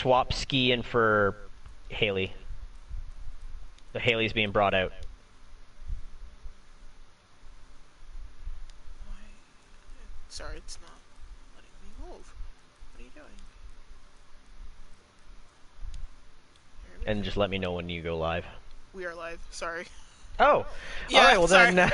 swap Ski in for Haley. So Haley's being brought out. Sorry, it's not letting me move. What are you doing? And just let me know when you go live. We are live. Sorry. Oh! Yeah, alright, well sorry. then...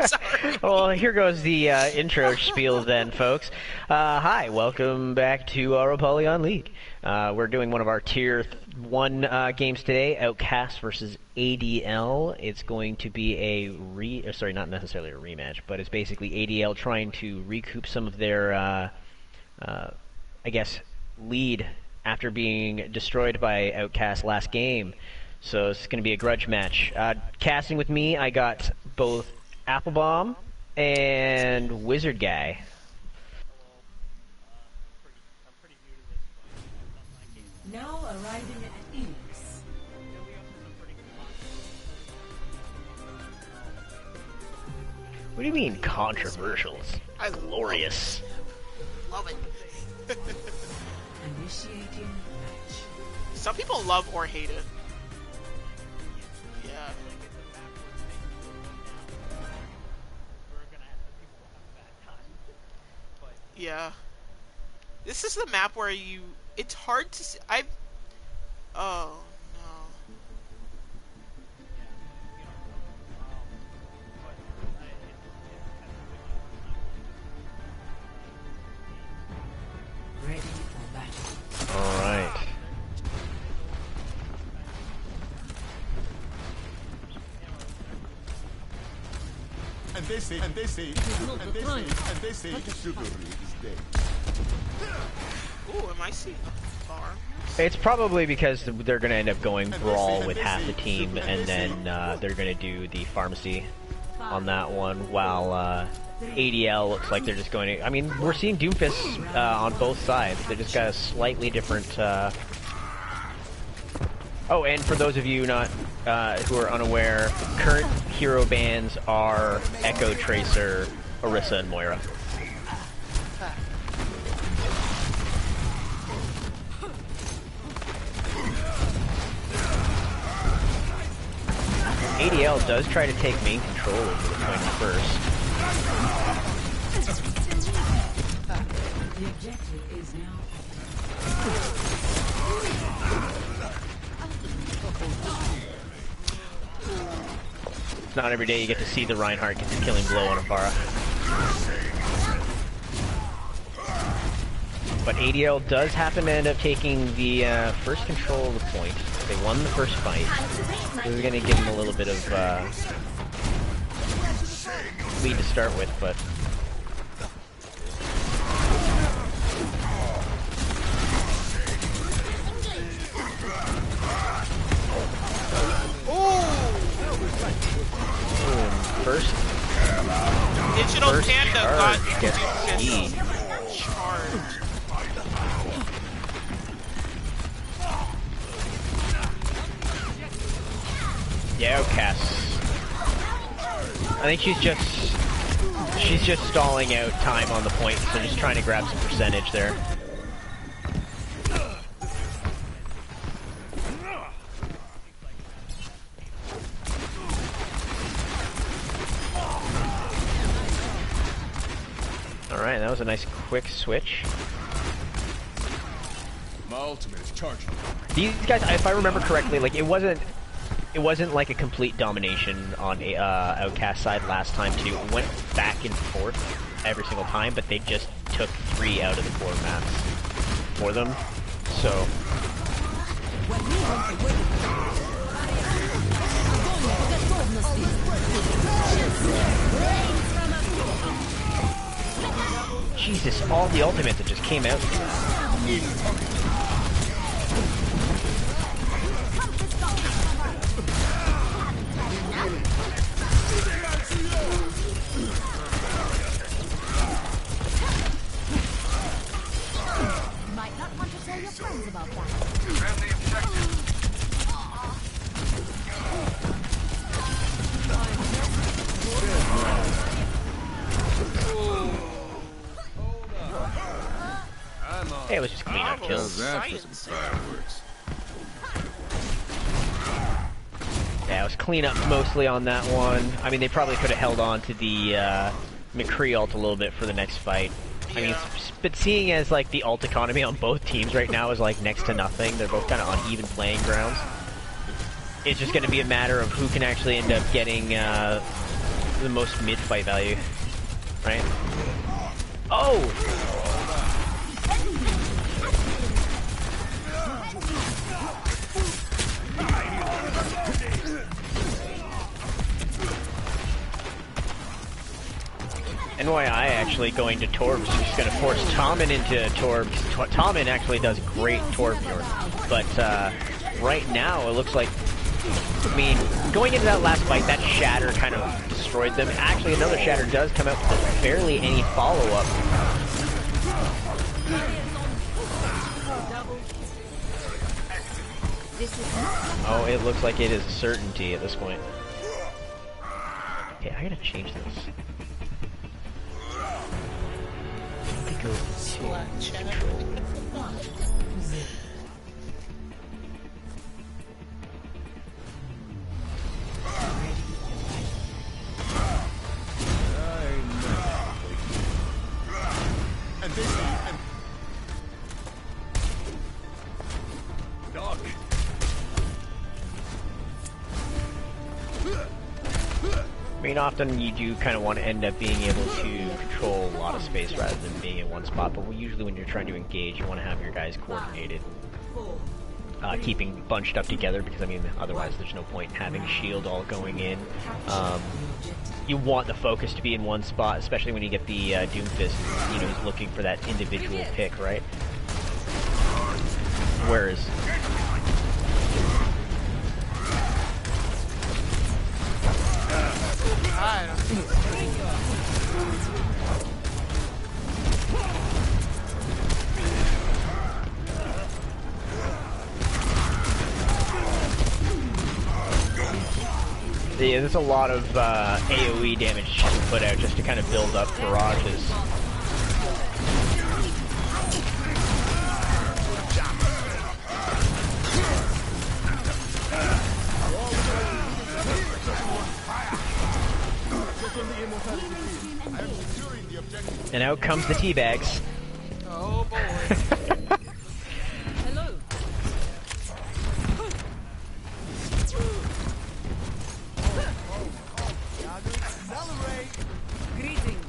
Sorry. Well, here goes the intro spiel then, folks. Hi, welcome back to our Apollyon League. We're doing one of our Tier 1 games today, Outcasts versus ADL. It's going to be a sorry, not necessarily a rematch, but it's basically ADL trying to recoup some of their, I guess, lead after being destroyed by Outcast last game. So it's going to be a grudge match. Casting with me, I got both Applebomb and Wizard Guy. Now arriving at Phoenix. What do you mean controversial? I Glorious. love it. Initiating match. Some people love or hate it. Yeah. Yeah. This is the map where you... It's hard to see... Oh, no. Ready for battle. Alright. And they say, sugar is dead. Ooh, am I seeing a farm? It's probably because they're going to end up going Brawl with half the team, and then they're going to do the Pharmacy on that one, while ADL looks like they're just going to... I mean, we're seeing Doomfist on both sides. They just got a slightly different... Oh, and for those of you not who are unaware, current hero bans are Echo, Tracer, Orisa, and Moira. ADL does try to take main control over the point first. The objective is now It's not every day you get to see the Reinhardt get the killing blow on a Pharah. But ADL does happen to end up taking the first control of the point. They won the first fight. This is going to give them a little bit of lead to start with, but... First Digital Panda got gets charged. Yeah, Outcasts. I think she's just stalling out time on the point, so just trying to grab some percentage there. Alright, that was a nice quick switch. My ultimate is charging. These guys, if I remember correctly, like it wasn't like a complete domination on Outcast side last time too. It went back and forth every single time, but they just took 3 out of the 4 maps for them. So Jesus, all the ultimates that just came out. Might not want to tell your friends about that. I'm on. Hey, it was just clean-up Bravo. kills. How's that for some fireworks? Yeah, it was clean-up mostly on that one. I mean, they probably could have held on to the McCree ult a little bit for the next fight. I mean, but seeing as like the ult economy on both teams right now is like next to nothing, they're both kind of on even playing grounds. It's just going to be a matter of who can actually end up getting the most mid-fight value, right? Oh! NYI actually going to Torb, so he's going to force Tommen into Torb. Tommen actually does great Torbjorn, but right now it looks like, I mean, going into that last fight, that Shatter kind of destroyed them. Actually, another Shatter does come out with barely any follow-up. Oh, it looks like it is a certainty at this point. Okay, I gotta change this. Go to control. And they say, dog. I mean, often you do kind of want to end up being able to control a lot of space rather than being in one spot, but usually when you're trying to engage, you want to have your guys coordinated. Keeping bunched up together, because I mean, otherwise there's no point in having a shield all going in. You want the focus to be in one spot, especially when you get the Doomfist, you know, he's looking for that individual pick, right? Whereas... Yeah, there's a lot of AoE damage to put out just to kind of build up barrages. And out comes the teabags. Oh boy. Hello. Greetings.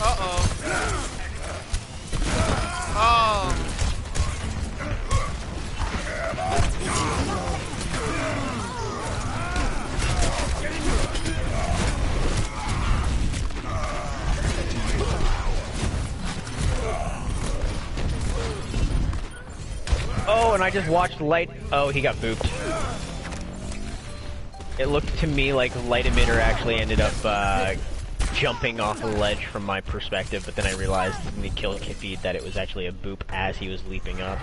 Uh-oh. Oh. Oh, and I just watched Light... Oh, he got booped. It looked to me like Light Emitter actually ended up jumping off the ledge from my perspective, but then I realized in the kill feed that it was actually a boop as he was leaping up.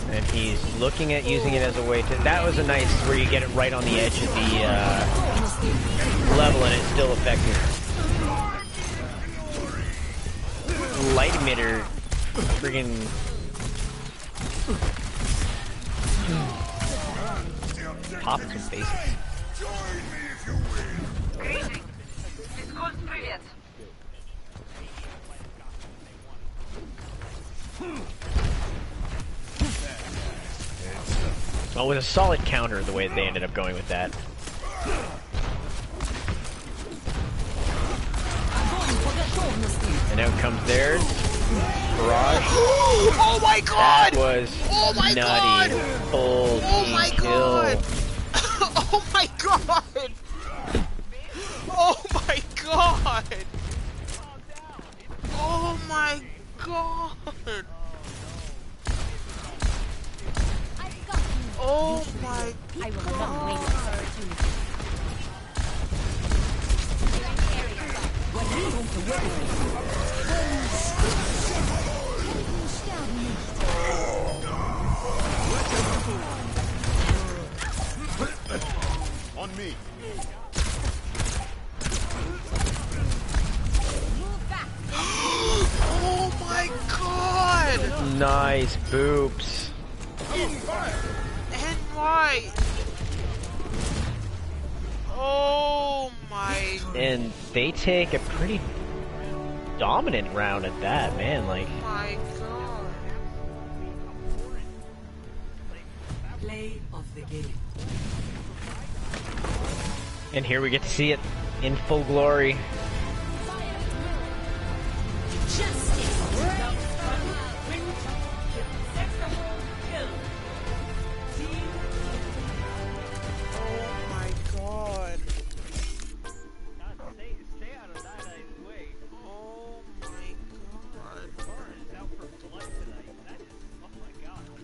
And he's looking at using it as a way to... That was a nice where you get it right on the edge of the level and it's still effective. Light emitter... Friggin... Popping some faces. Well, it was a solid counter the way they ended up going with that. And out comes theirs. Barrage. Oh my god! That was Oh my nutty. god! Full Oh my team god! kill. Oh my god! Oh my god! Oh my god! I've got you. Oh my I will not waste god! this opportunity. When we come to On me. move back. Oh my god! Nice boops. And why? Oh my And they take a pretty dominant round at that, man. Like, my god. Play of the game. and here we get to see it in full glory. Oh my god. Stay out of that way. Oh my god. Lauren is out for blood tonight. That is, oh my god. Oh my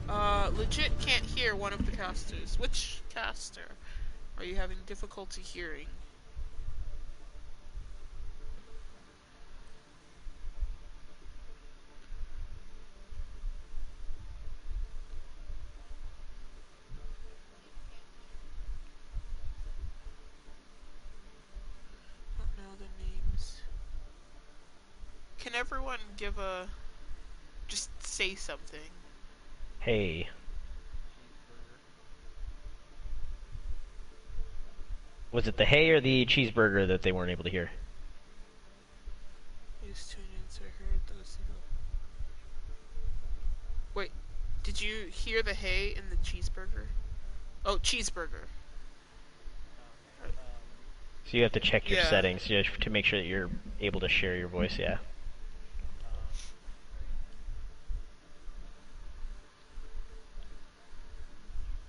god. Legit can't hear one of the casters. Which caster are you having difficulty hearing? Don't know the names. Can everyone give a... just say something? Hey. Was it the hay or the cheeseburger that they weren't able to hear? I just tuned in so I heard those single. Wait, did you hear the hay and the cheeseburger? Oh, cheeseburger. So you have to check your Yeah. settings to make sure that you're able to share your voice, yeah.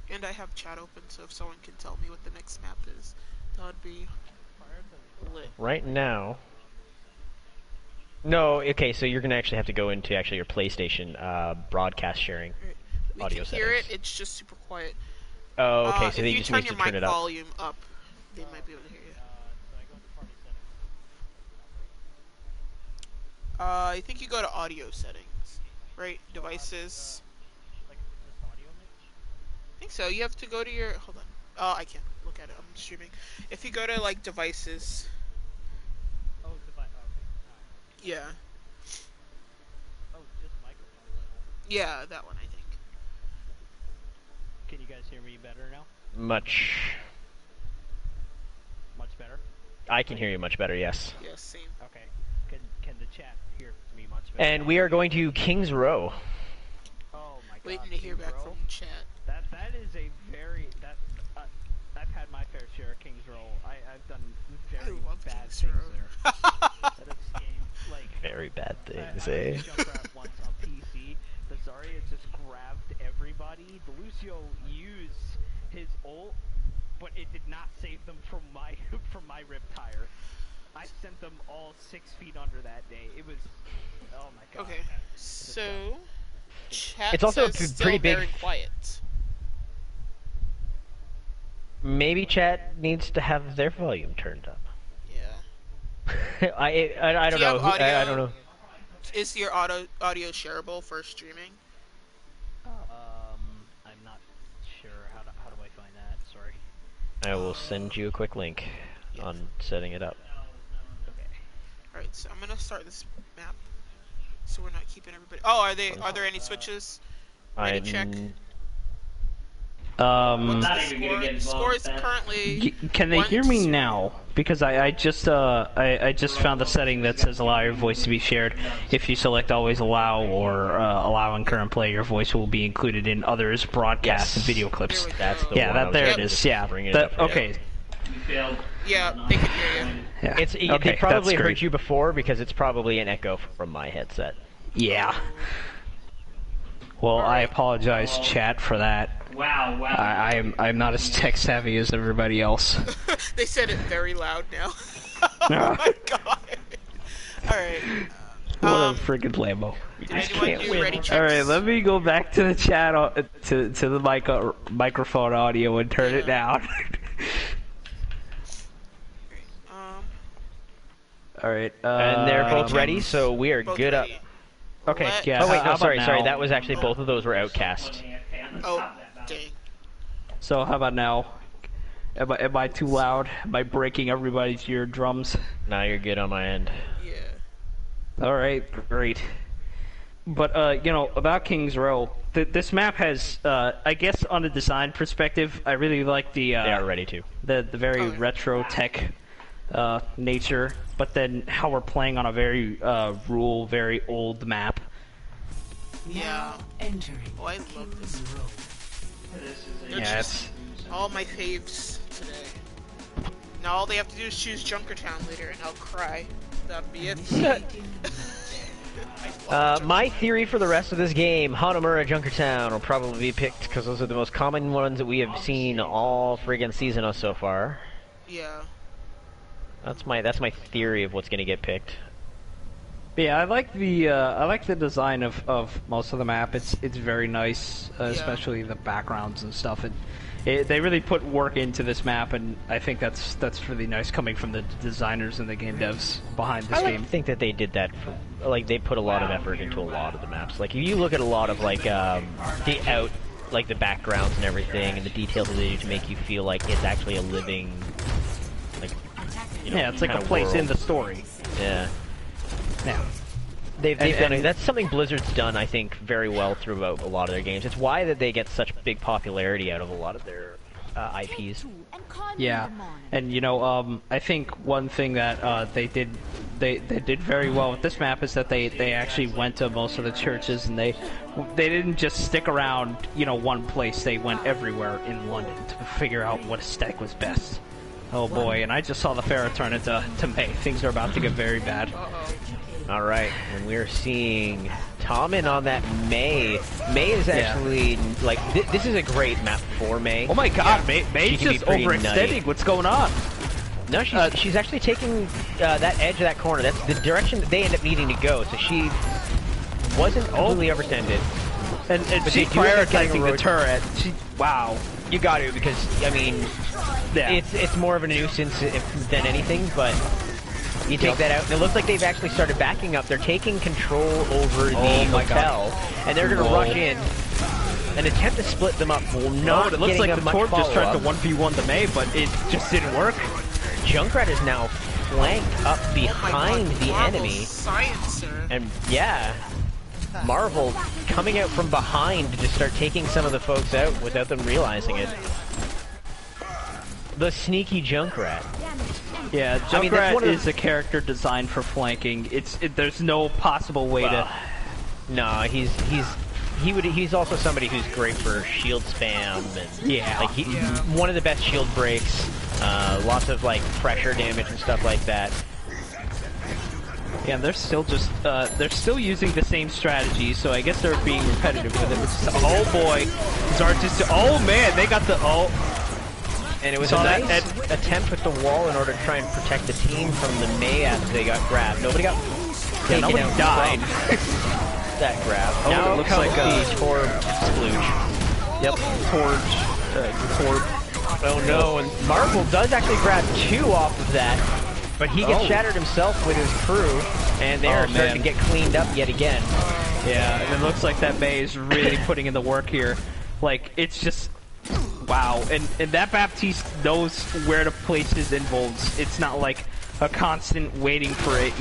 And I have chat open, so if someone can tell me what the next map is, that would be lit. Right now... No, okay, so you're going to actually have to go into actually your PlayStation broadcast sharing. Right. We Audio can hear it, settings. it's just super quiet. Oh, okay, so if they you just turn need your to turn mic it up. volume up, they might be able to hear you. I think you go to audio settings, right? Devices. I think so. You have to go to your. Hold on. Oh, I can't look at it. I'm streaming. If you go to like devices. Oh, device. Okay. Yeah. Oh, just microphone level. Yeah, that one I think. Can you guys hear me better now? Much better? I can hear you much better, yes. Yeah, same. Okay. Can the chat hear me much better? And we are going to King's Row. Oh my god. Waiting to hear Kings back Row? from chat. That is a very I've had my fair share of Kings Row. I've done very love bad Kings things Row. there. That is like Very bad things, I eh? Junkrat once on PC. The Zarya just grabbed everybody. The Lucio used his ult, but it did not save them from my from my Riptire. I sent them all 6 feet under that day. It was, oh my god. Okay, so chat It's also a says pretty still big- very quiet. Maybe chat needs to have their volume turned up. Yeah. I don't Do you know. have audio? I don't know. Is your audio shareable for streaming? I'm not sure how do I find that? Sorry. I will send you a quick link on setting it up. Okay. Alright, so I'm gonna start this map. So we're not keeping everybody. Oh, are there any switches? Ready, check. Um, Score is currently. Can they hear me now? Because I just found the setting that says allow your voice to be shared. If you select always allow or allowing current player, your voice will be included in others broadcast Yes. video clips. There we go. That's the Yeah, one I that was there able it to is. Yeah, bring it that, up, okay. Yeah, they can hear you. Yeah. They probably that's heard great. you before because it's probably an echo from my headset. Yeah. Well, I Alright. apologize, chat, for that. Wow. I'm not as tech savvy as everybody else. They said it very loud now. Oh my god. Alright. What a freaking Lambo. Anyone do ready checks? Alright, let me go back to the chat, to the microphone audio and turn it down. Alright, And they're both ready, so we are Both good up. ready. Okay, Let- yeah. Oh wait, how no, about sorry, now? that was actually both of those were Outcasts. Oh, dang. So how about now? Am I too loud? Am I breaking everybody's eardrums? Now you're good on my end. Yeah. Alright, great. But, about King's Row, this map has, I guess on a design perspective, I really like the, They are ready to. the very retro tech, nature, but then how we're playing on a very, rural, very old map. Yeah. Entering. Oh, I love this. They're Yeah, just all my faves today. Now all they have to do is choose Junkertown later, and I'll cry. That'd be it. My theory for the rest of this game, Hanamura Junkertown will probably be picked because those are the most common ones that we have seen all friggin' season so far. Yeah. That's my theory of what's gonna get picked. But yeah, I like the design of most of the map. It's very nice, especially the backgrounds and stuff. They really put work into this map, and I think that's really nice coming from the designers and the game devs behind this I like game. to think that they did that for, like, they put a lot of effort into a lot of the maps. Like, if you look at a lot of, like, the backgrounds and everything, and the details that they do to make you feel like it's actually a living, like, Yeah, it's like a kind of place world. in the story. Yeah. Yeah. They've And- done it. and- That's something Blizzard's done, I think, very well throughout a lot of their games. It's why that they get such big popularity out of a lot of their IPs. Yeah, and I think one thing that they did very well with this map is that they actually went to most of the churches, and they didn't just stick around one place. They went everywhere in London to figure out what aesthetic was best. Oh boy, and I just saw the Pharaoh turn into May. Things are about to get very bad. All right, and we're seeing Tommen on that May. May is actually like this is a great map for May. Oh my God, May's She can be just pretty overextending. nutty. What's going on? No, she's actually taking that edge of that corner. That's the direction that they end up needing to go. So she wasn't completely overextended. And But she's they do end up getting prioritizing a the road- turret. Wow. You got to because I mean, Yeah. it's more of a nuisance than anything, but. You take that out, and it looks like they've actually started backing up. They're taking control over the hotel, and they're going to rush in and attempt to split them up. Well, not it looks getting like up the much Torb just tried to follow-up. 1v1 the May, but it just didn't work. Junkrat is now flanked up behind the enemy, Sciencer. and yeah, Marvel coming out from behind to just start taking some of the folks out without them realizing it. The sneaky Junkrat. Yeah, I mean, that's Junkrat one of the- is a character designed for flanking. There's no possible way to. No, he's also somebody who's great for shield spam and Yeah. like one of the best shield breaks, lots of like pressure damage and stuff like that. Yeah, they're still using the same strategy, so I guess they're being repetitive with it. Oh boy, oh man, they got the And it was Saw a that, nice attempt with the wall in order to try and protect the team from the May after they got grabbed. Nobody got taken nobody out died. from that grab. Oh, Now it looks comes like, the Torb splooge. Yep, Torb. Oh no, and Marvel does actually grab two off of that, but he gets shattered himself with his crew, and they're starting to get cleaned up yet again. Yeah, and it looks like that May is really putting in the work here. Like, it's just... Wow, and that Baptiste knows where to place his invulns. It's not like a constant waiting for it,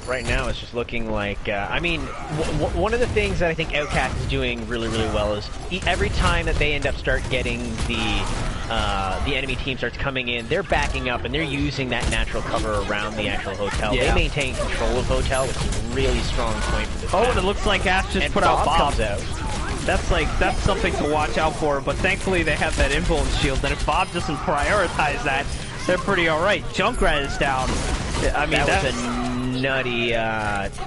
Right now, it's just looking like, I mean, one of the things that I think Outcast is doing really, really well is every time that they end up start getting the enemy team starts coming in, they're backing up and they're using that natural cover around the actual hotel. Yeah. They maintain control of hotel, which is a really strong point for this Oh, map. and it looks like Ash just And put out Bob. comes out. that's something to watch out for. But thankfully they have that invuln shield, and if Bob doesn't prioritize that, they're pretty all right. Junkrat is down. I mean, that was a nutty ante.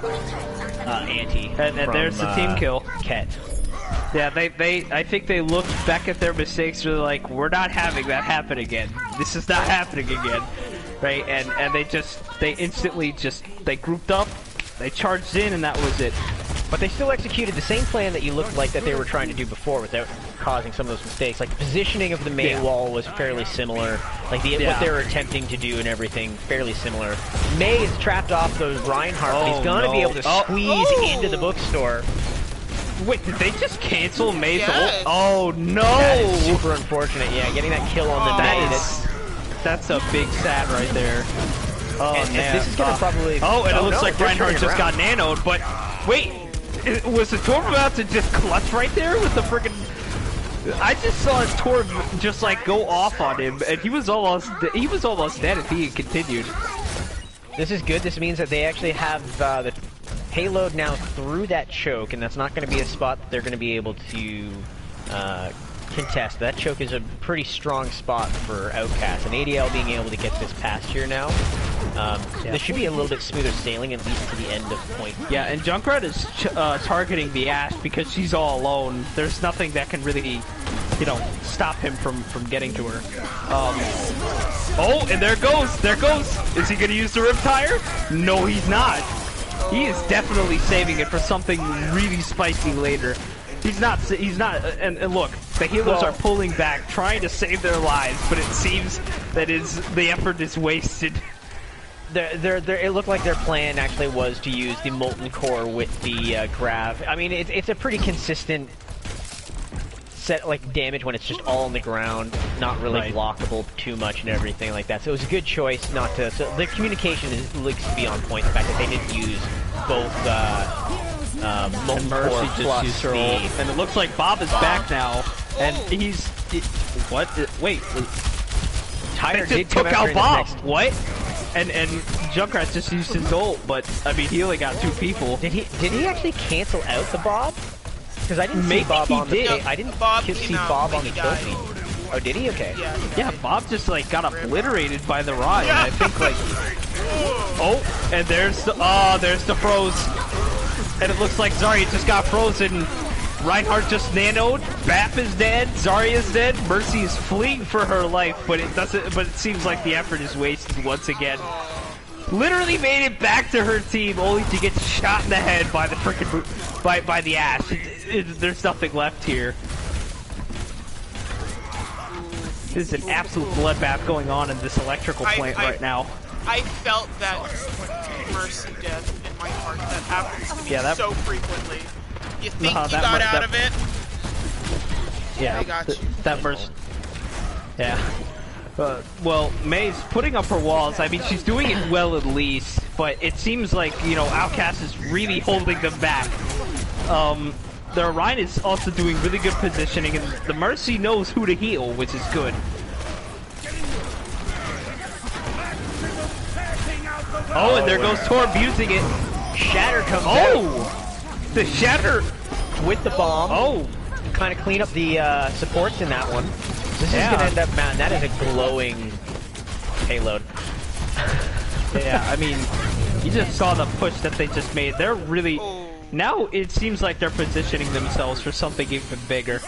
And there's the team kill. Ket. Yeah, I think they looked back at their mistakes. They're like, we're not having that happen again. This is not happening again, right? And they instantly they grouped up, they charged in, and that was it. But they still executed the same plan that you looked like that they were trying to do before without causing some of those mistakes. Like the positioning of the Mei wall was fairly similar. Like what they were attempting to do and everything, fairly similar. Mei is trapped off the Reinhardt, but he's gonna be able to squeeze into the bookstore. Wait, did they just cancel Mei's Yes. ult? Oh no! That is super unfortunate. Yeah, getting that kill on the Mei. That's a big stat right there. Oh and man! This is gonna probably. Oh, and it looks no, like they're Reinhardt turning just got nanoed. But wait, was the Torb about to just clutch right there with the friggin'? I just saw Torb just like go off on him, and he was almost dead if he had continued. This is good. This means that they actually have the payload now through that choke, and that's not going to be a spot that they're going to be able to contest. That choke is a pretty strong spot for Outcasts, and ADL being able to get this past here now. This should be a little bit smoother sailing, at least to the end of point. Yeah, and Junkrat is targeting the Ashe because she's all alone. There's nothing that can really, stop him from getting to her. Oh, and there goes. Is he going to use the Riptire? No, he's not. He is definitely saving it for something really spicy later. He's not, and look, the healers are pulling back, trying to save their lives, but it seems that the effort is wasted. It looked like their plan actually was to use the Molten Core with the Grav. I mean, it's a pretty consistent set, like, damage when it's just all on the ground, not really blockable too much and everything like that. So it was a good choice not to. So the communication looks to be on point. The fact that they didn't use both Molten Core plus used her ult. And it looks like Bob is back now, and he's what? Wait, Tyre they just took out Bob. What? And Junkrat just used his ult, but I mean he only got 2 people. Did he actually cancel out the Bob? Because I didn't see Bob on the I didn't see Bob on the kill feed. Oh, did he? Okay. Yeah, Bob just like got obliterated by the Rod, and I think like and there's the froze. And it looks like Zarya just got frozen. Reinhardt just nanoed. Bap is dead. Zarya's dead. Mercy is fleeing for her life, but it seems like the effort is wasted once again. Literally made it back to her team, only to get shot in the head by the frickin' by the Ashe. There's nothing left here. This is an absolute bloodbath going on in this electrical plant right now. I felt that Mercy death in my heart. That happens to me so frequently. You think you got out of it? Yeah, I got you. That Mercy. Yeah. Well, Mei's putting up her walls. I mean, she's doing it well at least, but it seems like, Outcast is really holding them back. The Orion is also doing really good positioning, and the Mercy knows who to heal, which is good. Oh, and there goes Torb using it. Shatter comes out. The Shatter with the bomb. Oh, kind of clean up the supports in that one. This is gonna end up, man. That is a glowing payload. Yeah, I mean, you just saw the push that they just made. They're really now. It seems like they're positioning themselves for something even bigger.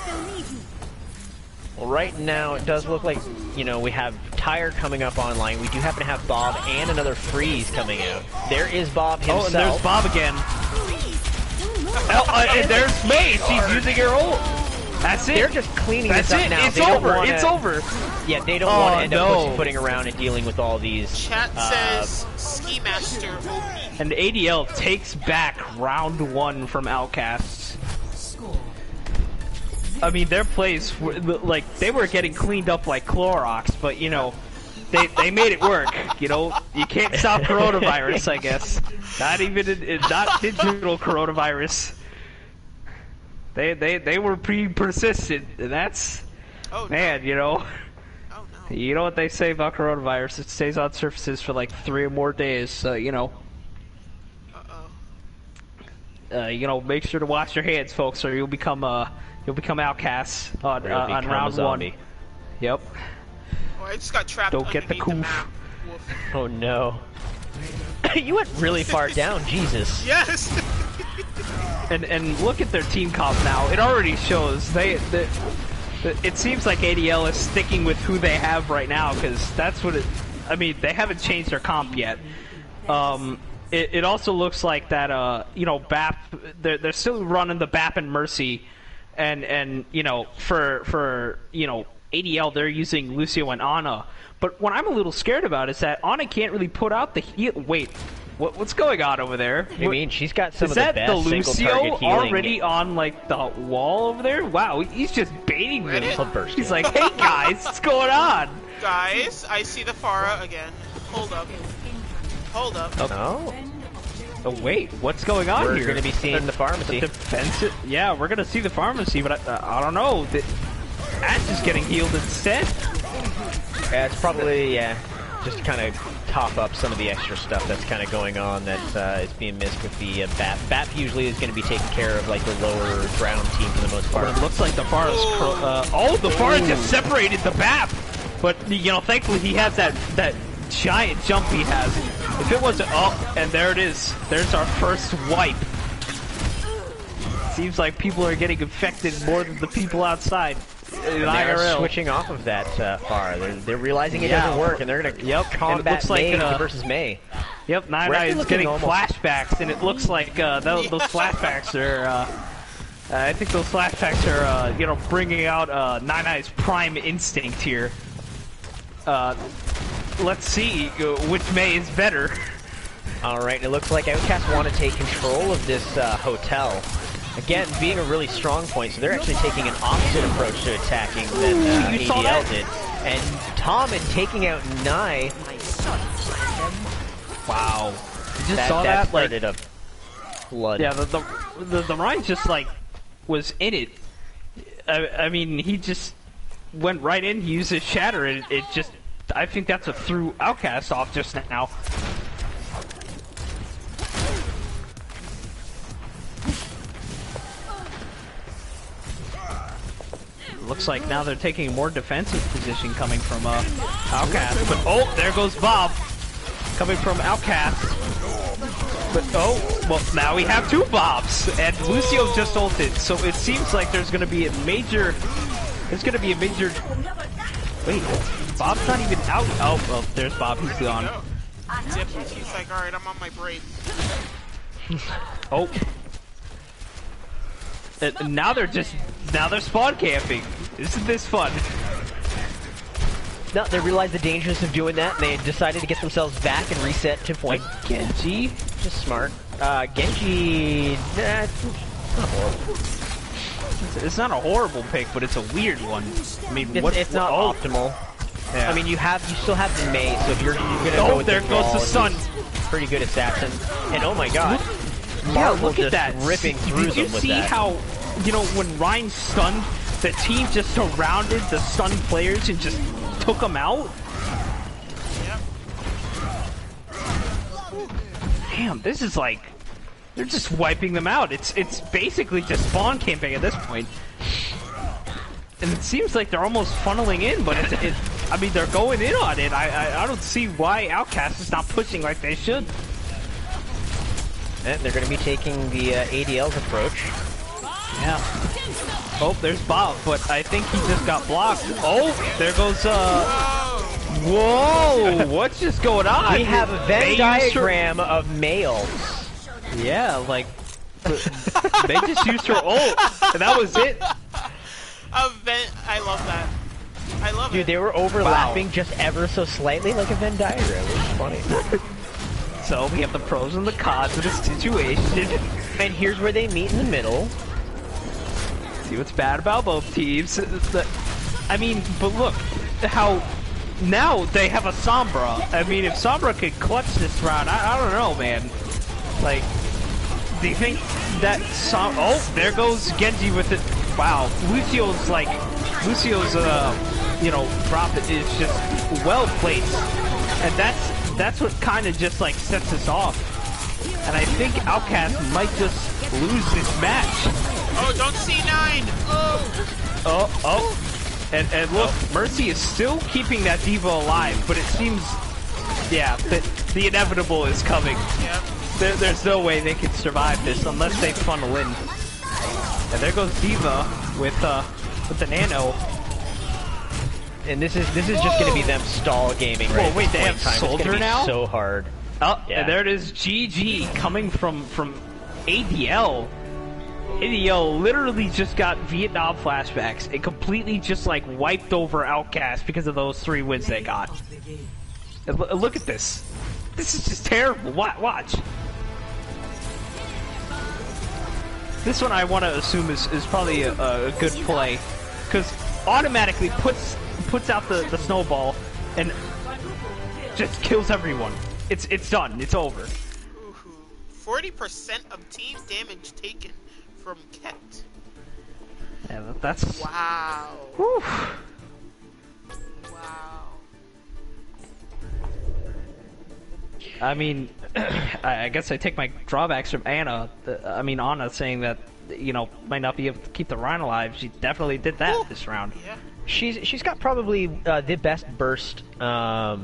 Well, right now it does look like we have Tyre coming up online. We do happen to have Bob and another Freeze coming out. There is Bob himself. Oh, and there's Bob again. And there's Mei. She's using her ult. That's it. They're just cleaning this up now. It's over. It's over. Yeah, they don't want to end up pussyfooting around and dealing with all these. Chat says Ski Master OP. And ADL takes back round 1 from Outcasts. I mean, their plays were like they were getting cleaned up like Clorox, but they made it work. You can't stop coronavirus, I guess. Not even not digital coronavirus. They were pretty persistent, and that's man, Oh, no. You know what they say about coronavirus? It stays on surfaces for like 3 or more days, so Uh-oh. you know, make sure to wash your hands, folks, or you'll become outcasts on become a round zombie. 1. Yep. Oh, I just got trapped Don't get the underneath coof. map. Woof. Oh no. You went really far down, Jesus. Yes! And look at their team comp now. It already shows it seems like ADL is sticking with who they have right now, because that's what it. I mean, they haven't changed their comp yet. It also looks like that you know, BAP, they're still running the BAP and Mercy, and you know, for you know, ADL they're using Lucio and Ana. But what I'm a little scared about is that Ana can't really put out the heal. Wait, what's going on over there? I mean, she's got some Is of the that best the Lucio single-target healing. already on like the wall over there? Wow, he's just baiting them. He'll burst He's it. like, hey guys, what's going on? Guys, I see the Pharah again. Hold up. Hold up. Oh, Oh wait, what's going on we're here? going to be seeing the pharmacy. Defensive? Yeah, we're gonna see the pharmacy, but I don't know. Ash is getting healed instead. Yeah, it's probably, just to kind of top up some of the extra stuff that's kind of going on that is being missed with the BAP. BAP usually is going to be taking care of, like, the lower ground team for the most part. But it looks like the Pharah's the Pharah just separated the BAP! But, you know, thankfully he has that giant jump he has. If it wasn't... Oh, and there it is. There's our first wipe. Seems like people are getting infected more than the people outside. And they're switching off of that Pharah. They're realizing it doesn't work, and they're going to combat May versus May. Yep, Nine is getting flashbacks, and it looks like those flashbacks are... I think those flashbacks are, you know, bringing out Nine-Eye's prime instinct here. Let's see which May is better. Alright, it looks like Outcasts want to take control of this hotel. Again, being a really strong point, so they're actually taking an opposite approach to attacking than ADL did. And Tom and taking out Nye. Wow. You just saw that? Started like, a flood. Yeah, the Ryan just, like, was in it. I mean, he just went right in, he used his shatter, and it just... I think that's what threw Outcast off just now. Looks like now they're taking a more defensive position coming from Outcast. But oh, there goes Bob coming from Outcast. But oh, well now we have two Bobs and Lucio just ulted. So it seems like there's going to be a major. Wait, Bob's not even out. Oh, well, there's Bob. He's gone. Yep, he's like, alright, I'm on my break. Oh. Now they're spawn camping. Isn't this fun? No, they realized the dangers of doing that, and they decided to get themselves back and reset to point. Genji? Just smart. Genji... Nah, it's not horrible. It's not a horrible pick, but it's a weird one. I mean, it's not optimal. Yeah. I mean, you still have the May, so if you're gonna go with there goes the Sun. Pretty good assassin. And oh my god. Yeah, look at that. Ripping through them with that. Did you see how, you know, when Ryan stunned, the team just surrounded the stunned players and just took them out? Yep. Damn, this is like, they're just wiping them out. It's basically just spawn camping at this point. And it seems like they're almost funneling in, but I mean, they're going in on it. I don't see why Outcast is not pushing like they should. And they're going to be taking the ADL's approach. Yeah. Oh, there's Bob, but I think he just got blocked. Oh, there goes, Whoa! What's just going on? We have a Venn diagram of males. Yeah, like, they just used her ult, and that was it. I love that. I love it. Dude, they were overlapping just ever so slightly like a Venn diagram. It was funny. So we have the pros and the cons of the situation. And here's where they meet in the middle. See what's bad about both teams. I mean, but look, how now they have a Sombra. I mean, if Sombra could clutch this round, I don't know, man. Like, do you think that oh, there goes Genji with it. Wow, Lucio's, you know, drop is just well placed. And that's what kind of just, like, sets us off. And I think Outcast might just lose this match. Oh, don't C9! Oh. And look, Mercy is still keeping that diva alive, but it seems, yeah, the inevitable is coming. Yep. There's no way they can survive this unless they funnel in. And there goes Diva with the nano. And this is just going to be them stall gaming right Whoa, wait, they have time. Soldier it's gonna be now? so hard. Oh, Yeah. and there it is, GG coming from ADL. ADL literally just got Vietnam flashbacks. It completely just like wiped over Outcast because of those 3 wins they got. And look at this. This is just terrible. Watch. This one I want to assume is probably a good play, because automatically puts out the snowball and just kills everyone. It's done. It's over. 40% of team damage taken from Kent. Yeah, that's Wow. whew. Wow. I mean, I guess I take my drawbacks from Anna. Anna saying that, might not be able to keep the Rhine alive. She definitely did that this round. Yeah. She's got probably the best burst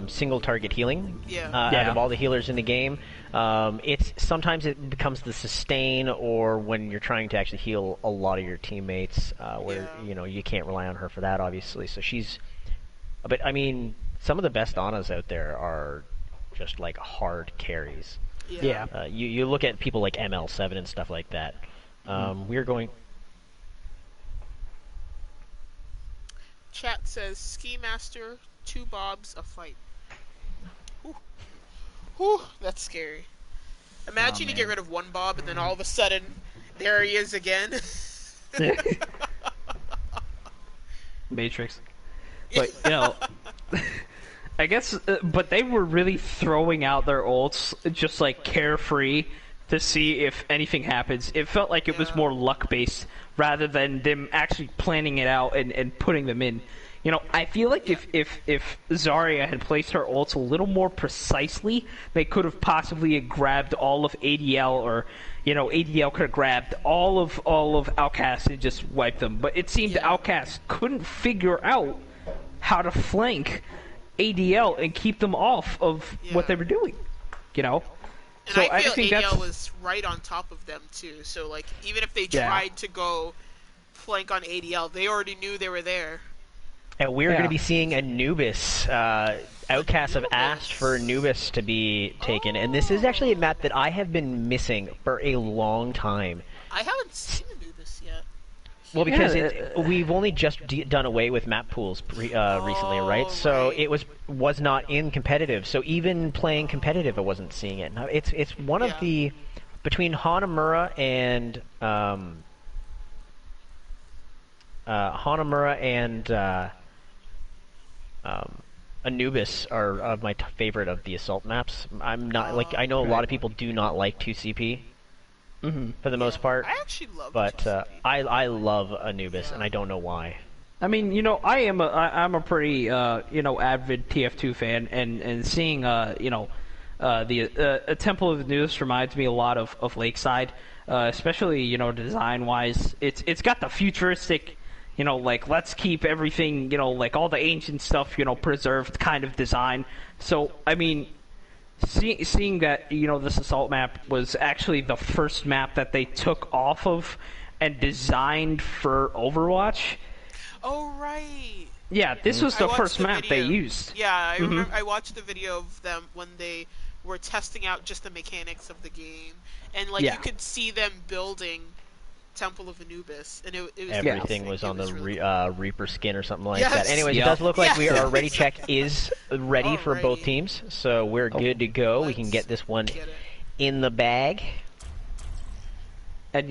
single target healing out of all the healers in the game. Sometimes it becomes the sustain, or when you're trying to actually heal a lot of your teammates, where you can't rely on her for that, obviously. So but I mean, some of the best Annas out there are just like hard carries. Yeah. You look at people like ML7 and stuff like that. We're going. Chat says Ski Master, 2 Bobs, a fight. Whew. Whew, that's scary. Imagine you get rid of 1 Bob and then all of a sudden there he is again. Matrix. But I guess, but they were really throwing out their ults just like carefree to see if anything happens. It felt like it was more luck based rather than them actually planning it out and putting them in. I feel like if Zarya had placed her ults a little more precisely, they could have possibly grabbed all of ADL, or ADL could have grabbed all of Outcasts and just wiped them. But it seemed Outcasts couldn't figure out how to flank ADL and keep them off of what they were doing. And So I feel think ADL was right on top of them too. So like, even if they tried to go flank on ADL, they already knew they were there. And we're going to be seeing Anubis. Outcasts have asked for Anubis to be taken, and this is actually a map that I have been missing for a long time. I haven't seen Anubis yet. Well, because we've only just done away with map pools recently, right? So it was not in competitive. So even playing competitive, I wasn't seeing it. Now, it's one of the between Hanamura and Anubis are of my favorite of the assault maps. I'm not I know a lot of people do not like 2CP for the most part. I actually love 2CP. I love Anubis, and I don't know why. I mean, I'm a pretty avid TF2 fan, and seeing the Temple of Anubis reminds me a lot of Lakeside, especially design wise. It's got the futuristic. Let's keep everything, like all the ancient stuff, preserved kind of design. So, I mean, seeing that, this assault map was actually the first map that they took off of and designed for Overwatch. Oh, right. Yeah, this was the first map they used. Yeah, I remember. I watched the video of them when they were testing out just the mechanics of the game. And, you could see them building Temple of Anubis, and it was everything was on the Reaper skin or something like Yes. that. Anyways, it does look like our ready check is ready for both teams, so we're good to go. We can get this one in the bag. And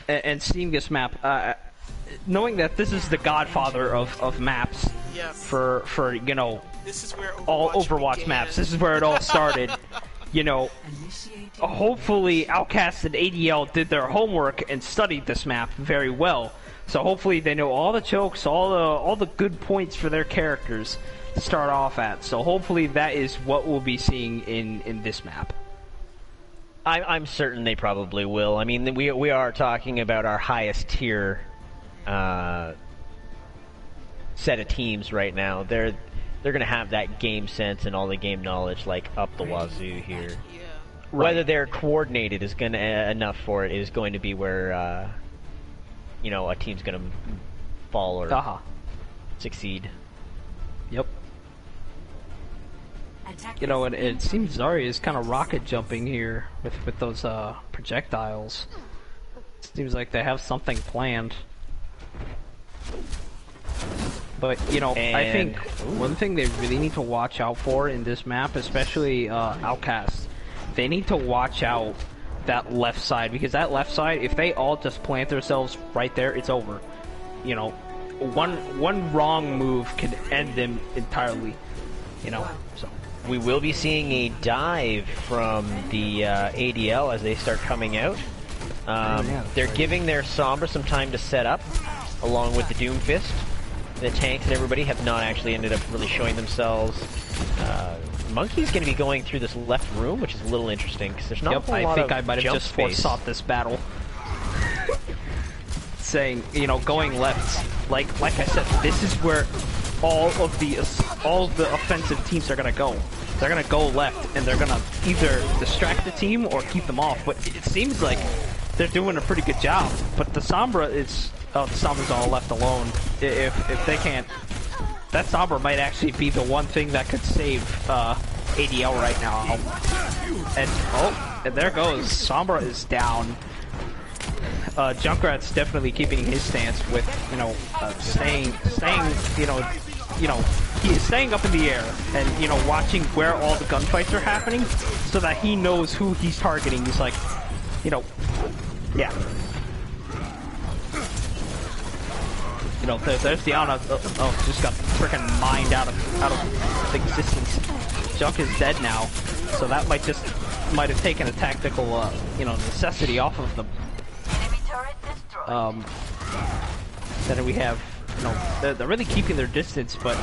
and seeing this map, knowing that this is the godfather of maps for this is where all Overwatch maps. This is where it all started. Hopefully Outcasts and ADL did their homework and studied this map very well. So hopefully they know all the chokes, all the good points for their characters to start off at. So hopefully that is what we'll be seeing in this map. I'm certain they probably will. I mean, we are talking about our highest tier set of teams right now. They're gonna have that game sense and all the game knowledge like up the wazoo here. Yeah. Whether they're coordinated is gonna enough for it is going to be where a team's gonna fall or succeed. Yep. You know, and it seems Zarya is kind of rocket jumping here with those projectiles. Seems like they have something planned. But, you know, I think one thing they really need to watch out for in this map, especially Outcasts, they need to watch out that left side, because that left side, if they all just plant themselves right there, it's over. You know, one wrong move could end them entirely. You know, so. We will be seeing a dive from the ADL as they start coming out. They're giving their Sombra some time to set up, along with the Doomfist. The tanks and everybody have not actually ended up really showing themselves. Monkey's going to be going through this left room, which is a little interesting, because there's not a whole lot of I think I might have just foresought this battle. Saying, you know, going left, like I said, this is where all the offensive teams are gonna go. They're gonna go left, and they're gonna either distract the team or keep them off. But it seems like they're doing a pretty good job. But the Sombra is, the Sombra's all left alone. If they can't, that Sombra might actually be the one thing that could save ADL right now. And there goes, Sombra is down. Junkrat's definitely keeping his stance with, you know, staying, he is staying up in the air and, you know, watching where all the gunfights are happening so that he knows who he's targeting. He's like, you know, yeah. You know, there's the Ana. Just got freaking mined out of existence. Junk is dead now, so that might have taken a tactical, necessity off of them. Then we have, you know, they're really keeping their distance, but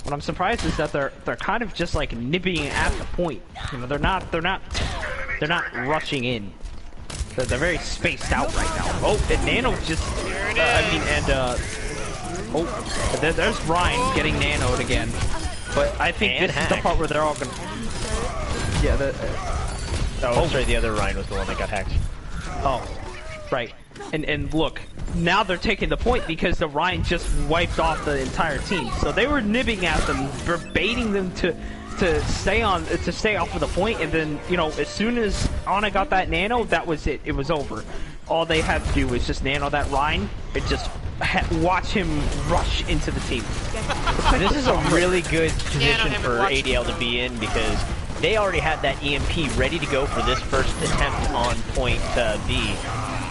what I'm surprised is that they're kind of just like nipping at the point. You know, they're not rushing in. They're very spaced out right now. Oh, and Nano just, there's Ryan getting nanoed again. But I think this is the part where they're all gonna. Yeah, sorry, the other Ryan was the one that got hacked. Oh, right. And look, now they're taking the point because the Ryan just wiped off the entire team. So they were nibbing at them, baiting them to stay off of the point, and then, you know, as soon as Ana got that nano, that was it. It was over. All they had to do was just nano that Ryan and just watch him rush into the team. This is a really good position for ADL to be in, because they already had that EMP ready to go for this first attempt on point B.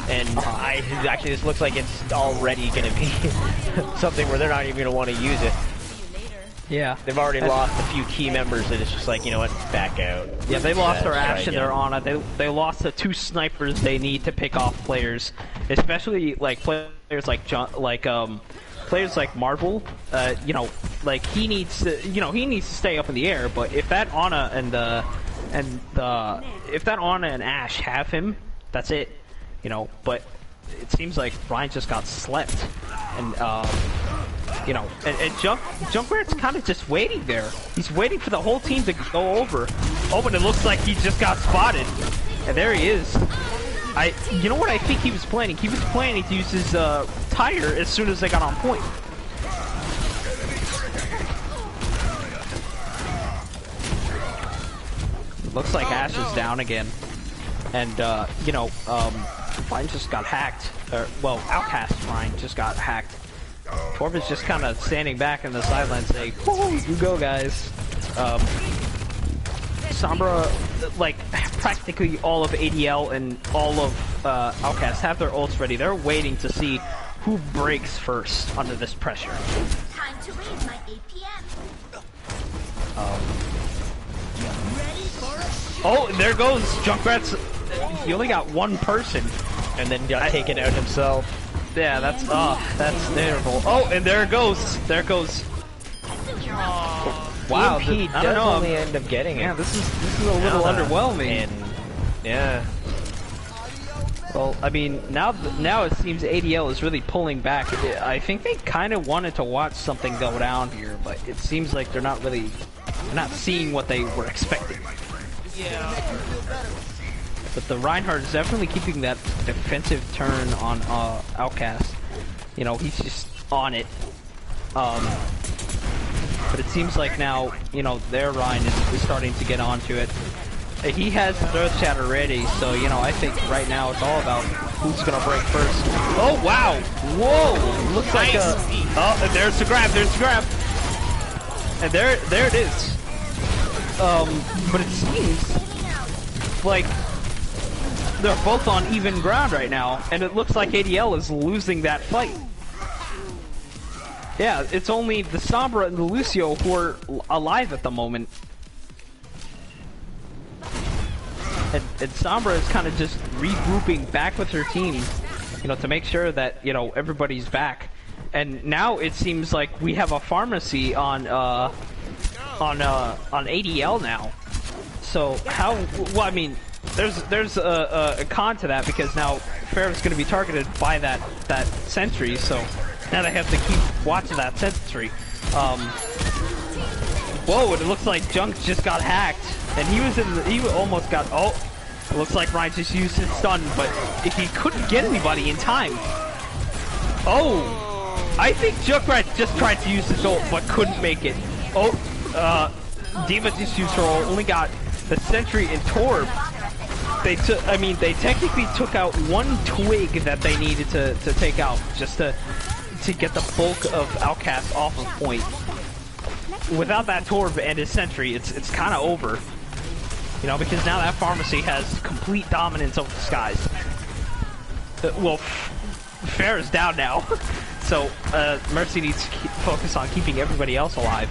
And actually, this looks like it's already going to be something where they're not even going to want to use it. Yeah. They've already lost a few key members, and it's just like, you know what, back out. Yeah, they lost their Ashe and their Ana. They lost the two snipers they need to pick off players, especially like players like Marvel. You know, like he needs to stay up in the air. But if that Ana if that Ana and Ashe have him, that's it. You know, but it seems like Ryan just got slept, and you know, and Junkrat's kind of just waiting there. He's waiting for the whole team to go over. Oh, but it looks like he just got spotted, and there he is. You know what I think he was planning? He was planning to use his tire as soon as they got on point. Looks like Ashe is down again, and you know, Ryan just got hacked. Outcast Ryan just got hacked. Torb is just kind of standing back in the sidelines saying, "Woo, you go, guys." Sombra, like, practically all of ADL and all of Outcasts have their ults ready. They're waiting to see who breaks first under this pressure. Time to raise my APM. Oh, and there goes Junkrat's. He only got one person, and then got taken out himself. Yeah, that's terrible. Oh, and there it goes. There it goes. Wow, EMP does only end up getting it. Yeah, this is a little underwhelming. And Yeah. Well, I mean, now it seems ADL is really pulling back. I think they kind of wanted to watch something go down here, but it seems like they're not seeing what they were expecting. Yeah. But the Reinhardt is definitely keeping that defensive turn on Outcast. You know, he's just on it. But it seems like now, you know, their Ryan is starting to get onto it. He has Throat Shatter ready, so, you know, I think right now it's all about who's gonna break first. Oh, wow! Whoa! Looks like a... Oh, there's the grab, And there it is. But it seems like they're both on even ground right now, and it looks like ADL is losing that fight. Yeah, it's only the Sombra and the Lucio who are alive at the moment. And Sombra is kind of just regrouping back with her team, you know, to make sure that, you know, everybody's back. And now it seems like we have a pharmacy on ADL now. So how? Well, I mean, there's a con to that because now Pharaoh's going to be targeted by that sentry. So now they have to keep watching that sentry. Whoa! It looks like Junk just got hacked. And he almost got, oh, it looks like Ryan just used his stun, but if he couldn't get anybody in time. Oh, I think Junkrat just tried to use his ult, but couldn't make it. Oh, Diva just used her ult, only got the Sentry and Torb. They technically took out one twig that they needed to take out, just to get the bulk of Outcast off of point. Without that Torb and his Sentry, it's kind of over. You know, because now that pharmacy has complete dominance over the skies. Well, Fair is down now, so Mercy needs to focus on keeping everybody else alive.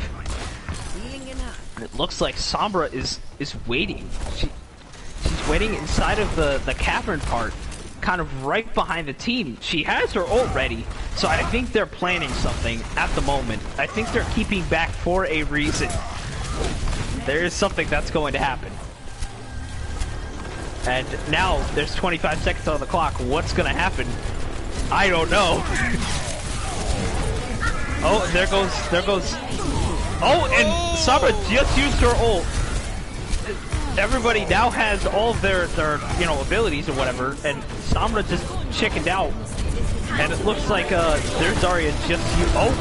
And it looks like Sombra is waiting. She's waiting inside of the cavern part, kind of right behind the team. She has her ult ready, so I think they're planning something at the moment. I think they're keeping back for a reason. There is something that's going to happen. And now there's 25 seconds on the clock. What's going to happen? I don't know. Oh, there goes. Oh, and Sombra just used her ult. Everybody now has all of their you know, abilities or whatever, and Sombra just chickened out. And it looks like their Zarya just used. Oh,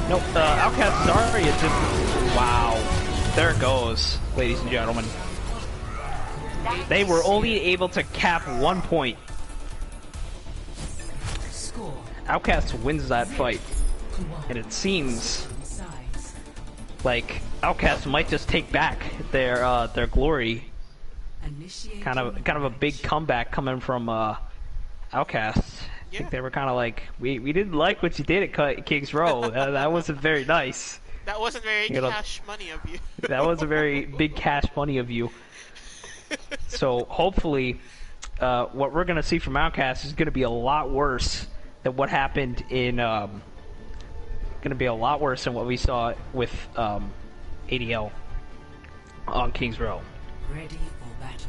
no, Outcast Zarya just. Wow, there it goes, ladies and gentlemen. They were only able to cap 1 point. Outcast wins that fight, and it seems like Outcast might just take back their glory. Kind of a big comeback coming from Outcast. I think they were kind of like, we didn't like what you did at King's Row. That wasn't very nice. That wasn't very cash money of you. That was a very big cash money of you. So hopefully, what we're gonna see from Outcast is gonna be a lot worse than what happened in. Gonna be a lot worse than what we saw with ADL on King's Row. Ready for battle.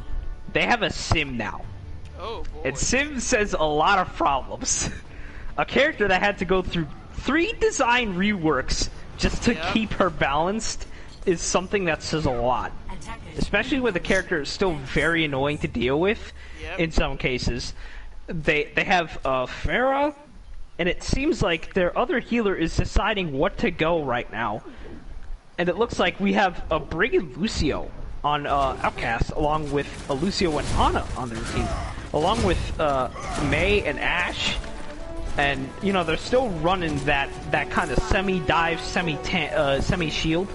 They have a sim now. Oh boy. And sim says a lot of problems. A character that had to go through 3 design reworks just to keep her balanced is something that says a lot. Especially with the character is still very annoying to deal with in some cases. They have Pharah, and it seems like their other healer is deciding what to go right now. And it looks like we have a Brigand Lucio on Outcast, along with a Lucio and Ana on their team, along with Mei and Ashe. And you know, they're still running that kind of semi-dive, semi-shield.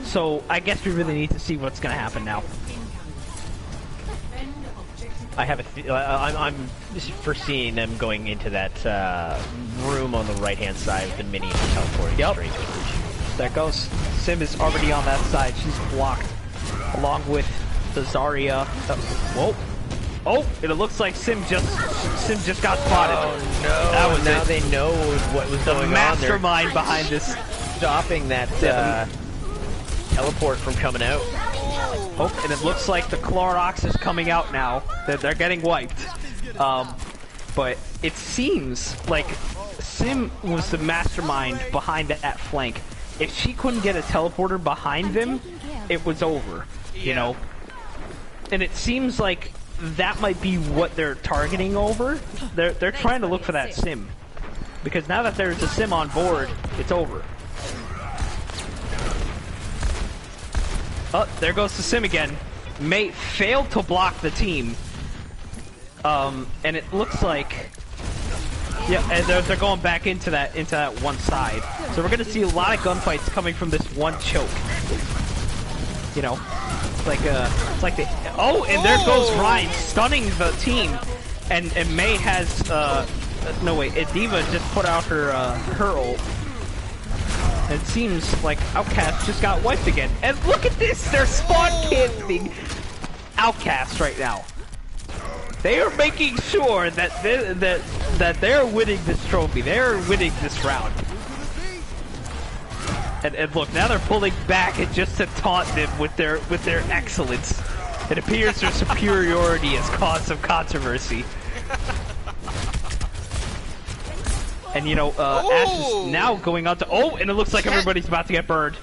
So I guess we really need to see what's going to happen now. I have I'm foreseeing them going into that room on the right-hand side with the minions teleporting straight to it. There goes. Sim is already on that side. She's blocked, along with the Zarya. Whoa! Oh, it looks like Sim just got spotted. Oh no! That was now it. They know what was going on. The mastermind behind this, stopping that teleport from coming out. Oh, and it looks like the Clorox is coming out now. They're getting wiped. But it seems like Sim was the mastermind behind that flank. If she couldn't get a teleporter behind them, it was over, you know? And it seems like that might be what they're targeting over. They're trying to look for that Sim. Because now that there's a Sim on board, it's over. Oh, there goes the Sim again. May failed to block the team. And it looks like... Yeah, and they're going back into that one side. So we're gonna see a lot of gunfights coming from this one choke. You know, it's like the and there goes Ryan stunning the team, and May has no wait, Diva just put out her ult. And it seems like Outcasts just got wiped again. And look at this, they're spawn camping Outcasts right now. They are making sure that they're winning this trophy. They're winning this round. And look, now they're pulling back and just to taunt them with their excellence. It appears their superiority has caused some controversy. And you know, Ash is now going on to and it looks like everybody's about to get burned.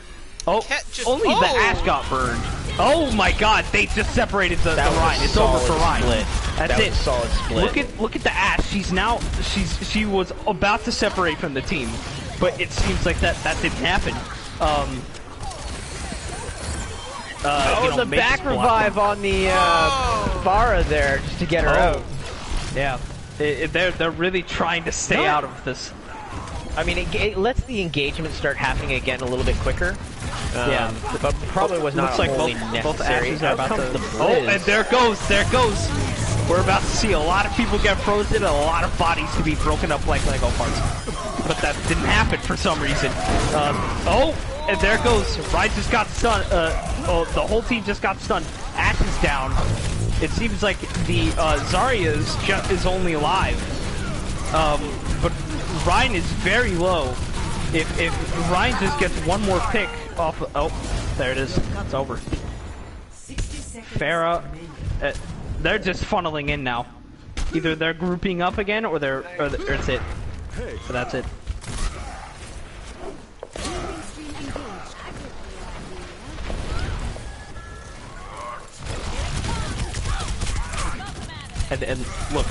Only the Ash got burned. Oh my God! They just separated the Ryan. It's over for Ryan. Split. That's it. Solid split. Look at the Ash. She was about to separate from the team, but it seems like that didn't happen. You know, the back revive on the Vara there just to get her out. Yeah, they're really trying to stay out of this. I mean, it lets the engagement start happening again a little bit quicker. Yeah, but probably was not like wholly both necessary. Ashes are about to... Oh, and there goes. We're about to see a lot of people get frozen and a lot of bodies to be broken up like Lego parts. But that didn't happen for some reason. And there goes. Ryan just got stunned. The whole team just got stunned. Ash is down. It seems like the Zarya is only alive. But Ryan is very low. If Ryan just gets one more pick off... there it is. It's over. Farah... they're just funneling in now. Either they're grouping up again, or it's it. So that's it. And look,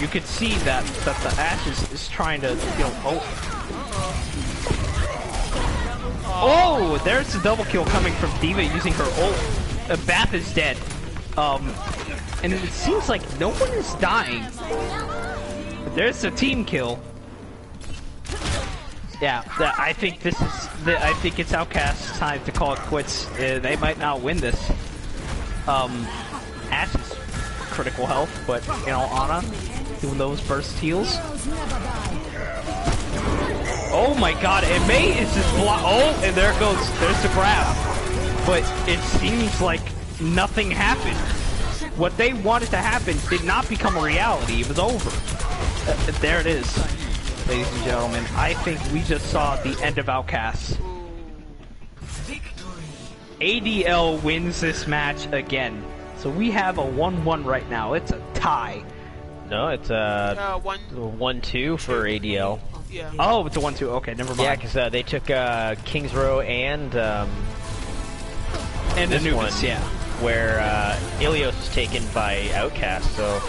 you could see that the Ashe is trying to, you know, oh, there's the double kill coming from Diva using her ult. Bath is dead. And it seems like no one is dying. There's a team kill. Yeah, I think I think it's Outcast's time to call it quits. They might not win this. Ash is critical health, but you know, Ana doing those burst heals. Oh my God! And May is just and there's the grab. But it seems like nothing happened. What they wanted to happen did not become a reality. It was over. There it is, ladies and gentlemen. I think we just saw the end of Outcasts. ADL wins this match again. So we have a 1-1 right now. It's a tie. No, it's a 1-2 for ADL. Yeah. Oh, it's a 1-2. Okay, never mind. Yeah, because they took Kings Row and Anubis, yeah. Where Ilios was taken by Outcast, so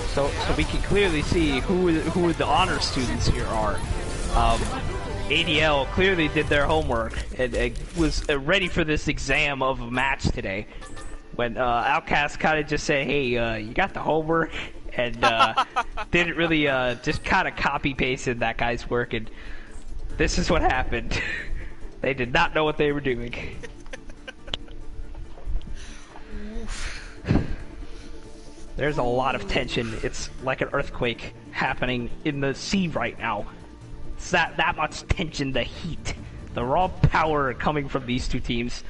we can clearly see who the honor students here are. ADL clearly did their homework and was ready for this exam of a match today. When Outcast kind of just say, "Hey, you got the homework," and didn't really just kind of copy pasted that guy's work, and this is what happened. They did not know what they were doing. There's a lot of tension. It's like an earthquake happening in the sea right now. It's that much tension, the heat, the raw power coming from these two teams.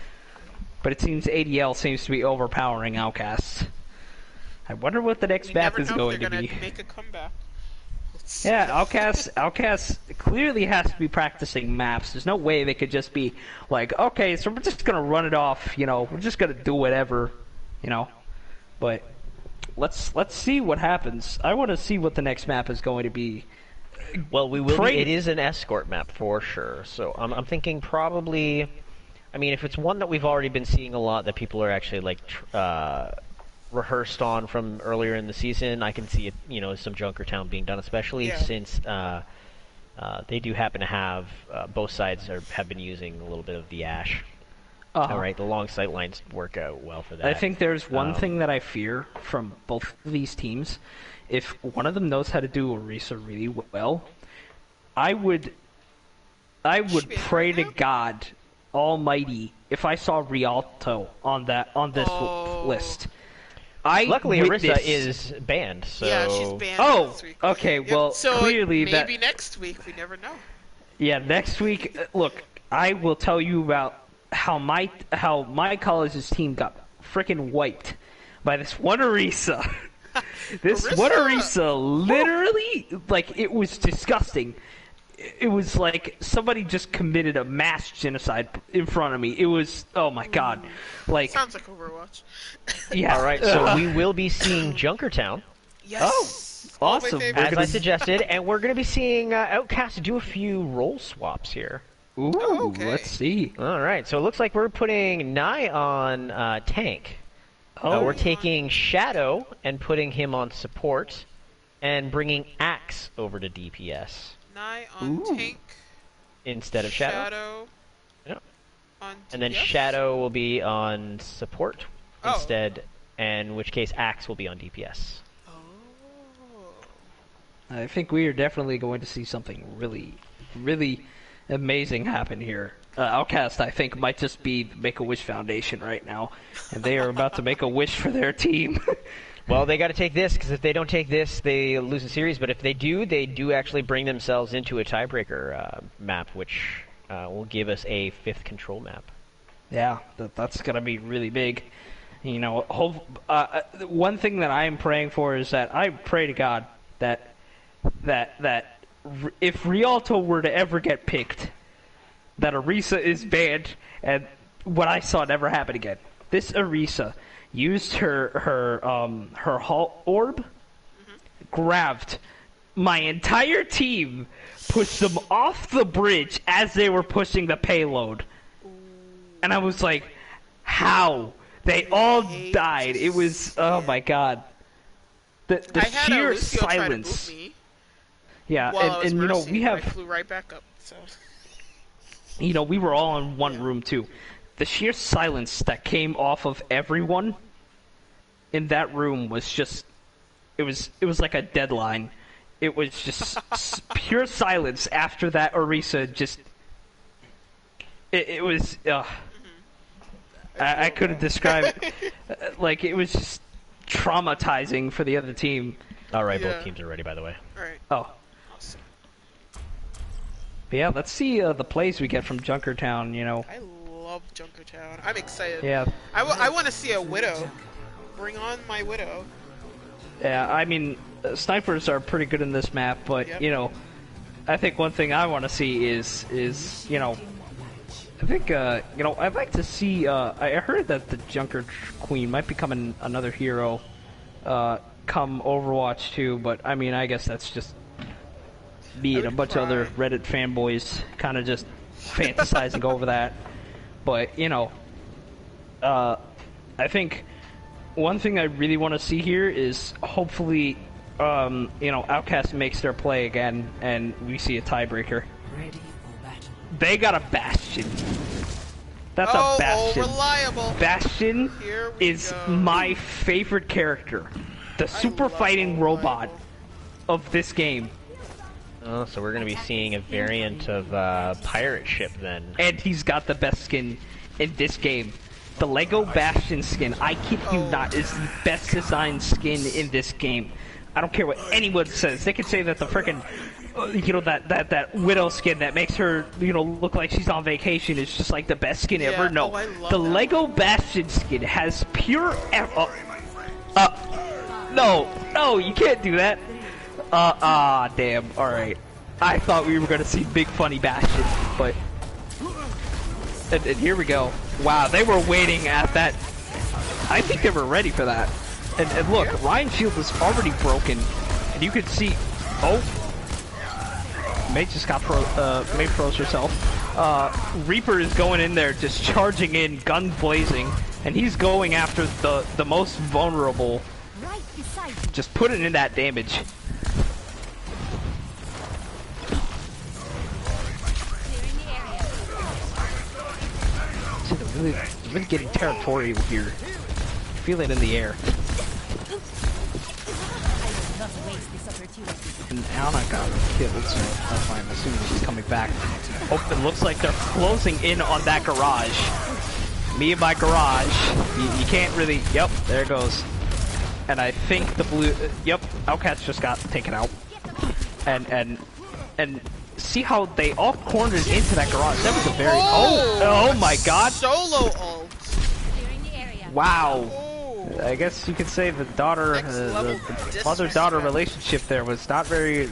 But it seems ADL seems to be overpowering Outcasts. I wonder what the next map is going to be. Make a comeback. Yeah, Outcasts clearly has to be practicing maps. There's no way they could just be like, okay, so we're just gonna run it off, we're just gonna do whatever, But let's see what happens. I want to see what the next map is going to be. Well, we will. It is an escort map for sure. So I'm thinking probably. I mean, if it's one that we've already been seeing a lot, that people are actually like rehearsed on from earlier in the season, I can see it. Some Junkertown being done, especially since they do happen to have both sides have been using a little bit of the Ash. All right, the long sight lines work out well for that. I think there's one thing that I fear from both of these teams. If one of them knows how to do Orisa really well, I would pray to God Almighty if I saw Rialto on this list. Luckily, Orisa is banned. So yeah, she's banned. Oh, this week. okay. Well, so clearly maybe next week. We never know. Yeah, next week. Look, I will tell you about how my college's team got freaking wiped by this one Orisa. This one Orisa, literally, like, it was disgusting. It was like somebody just committed a mass genocide in front of me. It was, oh my god. Like, sounds like Overwatch. Yeah. All right, so we will be seeing Junkertown. Yes. Oh, awesome. As I suggested, and we're going to be seeing Outcasts do a few role swaps here. Ooh, okay. Let's see. All right, so it looks like we're putting Nye on tank. We're taking Shadow and putting him on support, and bringing Axe over to DPS. Nye on tank. Instead of Shadow. Shadow. Yep. On And then DPS? Shadow will be on support instead, in which case Axe will be on DPS. Oh. I think we are definitely going to see something really, really amazing happen here. Outcast, I think, might just be the Make-A-Wish Foundation right now, and they are about to make a wish for their team. Well, they got to take this, because if they don't take this, they lose the series. But if they do actually bring themselves into a tiebreaker map, which will give us a 5th control map. Yeah, that's going to be really big. One thing that I am praying for is that I pray to God that if Rialto were to ever get picked, that Orisa is banned, and what I saw never happen again. This Orisa used her halt orb, grabbed my entire team, pushed them off the bridge as they were pushing the payload, and I was like, how? They all died. It was, oh my god. The sheer silence. Yeah, and we have. I flew right back up. So. We were all in one room too. The sheer silence that came off of everyone in that room was just. It was like a deadline. It was just pure silence after that Orisa just. It was. I couldn't describe it. Like, it was just traumatizing for the other team. All right, both teams are ready, by the way. All right. Oh. Awesome. But yeah, let's see the plays we get from Junkertown, I love Junkertown. I'm excited. Yeah. I want to see a Widow. Bring on my Widow. Yeah, I mean, snipers are pretty good in this map, but, I think one thing I want to see is I think, I'd like to see, I heard that the Junker Queen might become another hero, come Overwatch 2, but, I mean, I guess that's just me and a bunch of other Reddit fanboys kind of just fantasizing over that. But, I think one thing I really want to see here is hopefully, Outcast makes their play again, and we see a tiebreaker. Ready for battle. They got a Bastion. That's a Bastion. Reliable. Bastion is my favorite character. The super fighting robot of this game. Oh, so we're going to be seeing a variant of pirate ship then. And he's got the best skin in this game. The Lego Bastion skin, I kid you not, is the best designed skin in this game. I don't care what anyone says. They could say that the frickin', that Widow skin that makes her, look like she's on vacation is just like the best skin ever. No, the Lego Bastion skin has pure. No, you can't do that. Damn. Alright. I thought we were gonna see big funny Bastion, but... And here we go. Wow, they were waiting at that. I think they were ready for that. And look, Ryan's shield was already broken. And you could see... Oh! May just got May froze herself. Reaper is going in there, just charging in, guns blazing. And he's going after the most vulnerable. Right beside you. Just putting in that damage. Clearing the area. See, they're really getting territorial here. Feel it in the air. I will not waste this opportunity. And Anna got killed, so that's why I'm assuming she's coming back. Oh, it looks like they're closing in on that garage. Me and my garage. You can't really... Yep, there it goes. And I think the blue... yep, Outcasts just got taken out. And see how they all cornered into that garage. That was a very... Oh my god! Solo ult. Clearing the area. Wow. Oh. I guess you could say the daughter, the mother-daughter relationship there was not very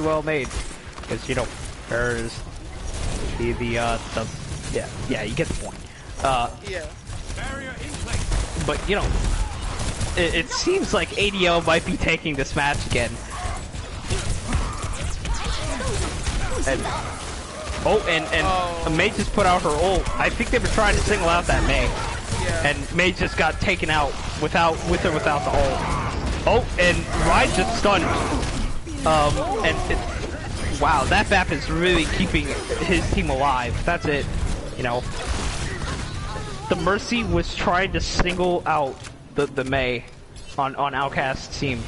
well made. Because, you know, there's yeah, you get the point. Yeah. But, you know, it seems like ADL might be taking this match again. And, May just put out her ult. I think they were trying to single out that May. Yeah. And May just got taken out with or without the ult. Oh, and Ryan just stunned. Wow, that map is really keeping his team alive. That's it. You know, the Mercy was trying to single out the May on Outcast's team.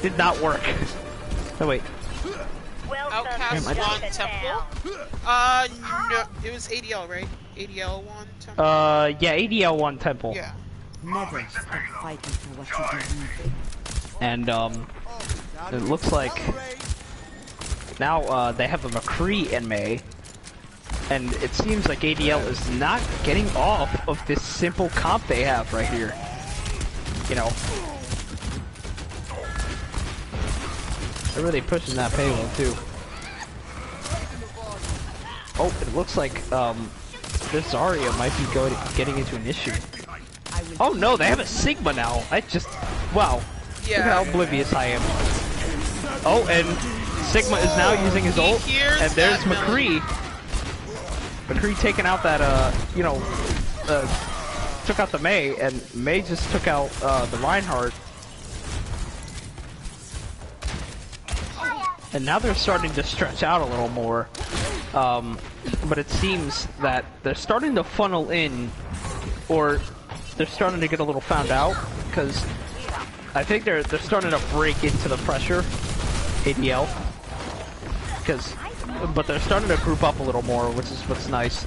Did not work. Oh wait. Outcasts won Temple. No, it was ADL, right? ADL won Temple. Yeah, ADL won Temple. Yeah. Never stop fighting for what you believe in. And it looks like now they have a McCree and May, and it seems like ADL is not getting off of this simple comp they have right here. You know, they're really pushing that payload too. Oh, it looks like this Zarya might be getting into an issue. Oh no, they have a Sigma now. Wow. Yeah. Look how oblivious I am. Oh, and Sigma is now using his ult, and there's McCree. McCree taking out that, you know, took out the May, and May just took out the Reinhardt. And now they're starting to stretch out a little more. But it seems that they're starting to funnel in, or they're starting to get a little found out, because I think they're starting to break into the pressure, ADL. But they're starting to group up a little more, which is what's nice.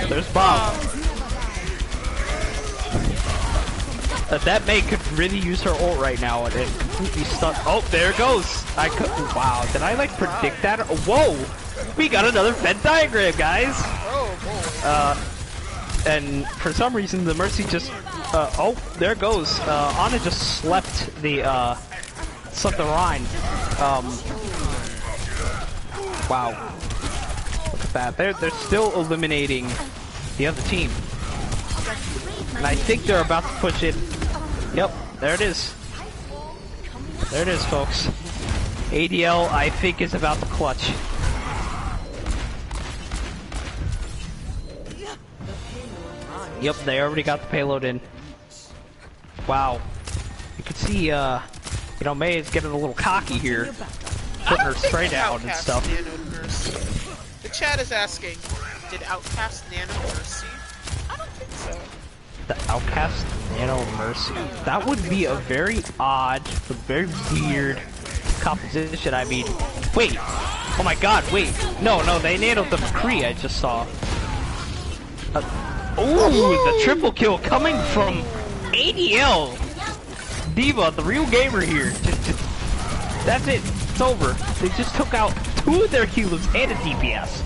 There's Bob. That May could really use her ult right now and completely stun. Oh, there it goes. Wow, did I like predict that? Whoa, we got another Venn diagram, guys. And for some reason the Mercy just. Oh, there it goes. Ana just slept the Rhine. Wow. Look at that. They're still eliminating the other team. And I think they're about to push it. Yep, there it is. There it is, folks. ADL, I think, is about to clutch. Yep, they already got the payload in. Wow. You can see, you know, May is getting a little cocky here. Putting her spray down and stuff. The chat is asking, did Outcast nano Mercy? I don't think so. The Outcast Nano Mercy. That would be a very odd, a very weird composition. I mean, wait. Oh my god, wait. No, they nanoed the McCree I just saw. Ooh, the triple kill coming from ADL. Diva, the real gamer here. That's it. It's over. They just took out 2 of their healers and a DPS.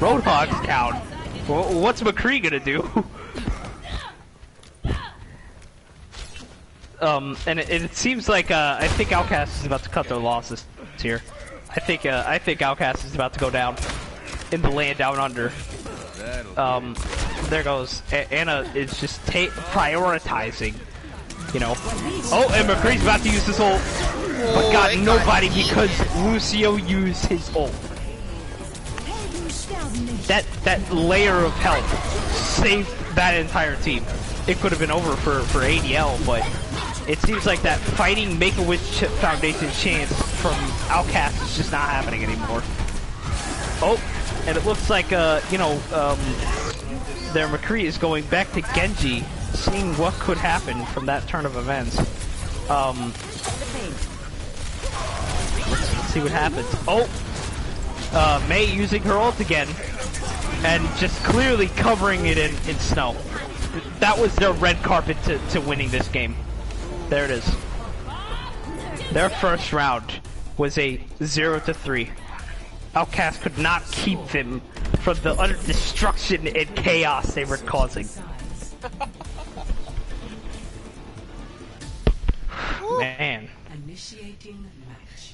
Roadhog's down. What's McCree gonna do? and it seems like I think Outcasts is about to cut their losses here. I think Outcasts is about to go down in the land down under. There goes Anna is just prioritizing, you know. Oh, and McCree's about to use his ult, but got nobody because Lucio used his ult. That layer of help saved that entire team. It could have been over for ADL, but it seems like that fighting Make-A-Wish Foundation chance from Outcast is just not happening anymore. Oh, and it looks like, you know, their McCree is going back to Genji, seeing what could happen from that turn of events. Let's see what happens. Oh, Mei using her ult again, and just clearly covering it in snow. That was their red carpet to winning this game. There it is. Their first round was a 0-3. Outcast could not keep them from the utter destruction and chaos they were causing. Man. Initiating match.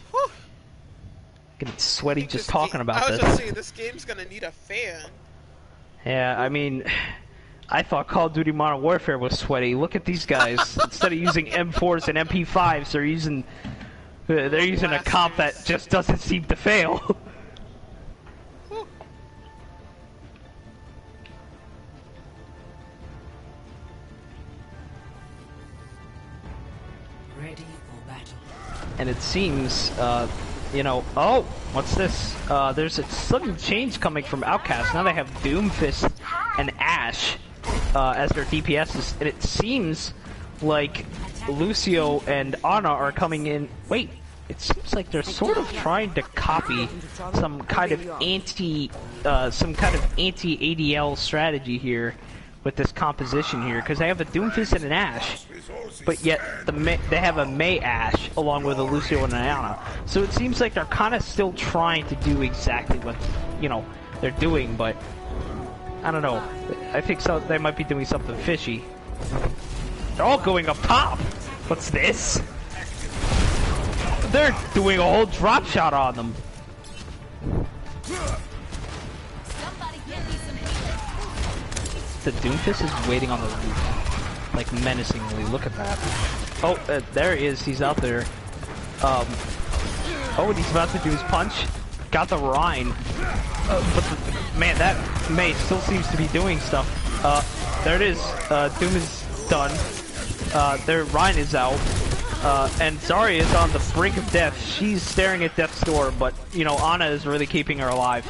Getting sweaty just talking about this. I was just saying, this game's gonna need a fan. Yeah, I mean, I thought Call of Duty Modern Warfare was sweaty. Look at these guys. Instead of using M4s and MP5s, they're using a comp that just doesn't seem to fail. Ready for battle. And it seems, you know, oh, what's this? There's a sudden change coming from Outcast. Now they have Doomfist and Ashe as their DPSs, and it seems like Lucio and Ana are coming in. Wait, it seems like they're sort of trying to copy some kind of anti-ADL strategy here with this composition here, because they have a Doomfist and an Ashe, but yet they have a Mei Ashe along with a Lucio and an Ana. So it seems like they're kind of still trying to do exactly what, you know, they're doing, but I don't know. I think they might be doing something fishy. They're all going up top. What's this? They're doing a whole drop shot on them. The Doomfist is waiting on the roof, like menacingly. Look at that. Oh, there he is. He's out there. Oh, and he's about to do his punch. Got the Rhine. But man, that Mei still seems to be doing stuff. There it is. Doom is done. Their Rhine is out. And Zarya is on the brink of death. She's staring at death's door, but, you know, Ana is really keeping her alive.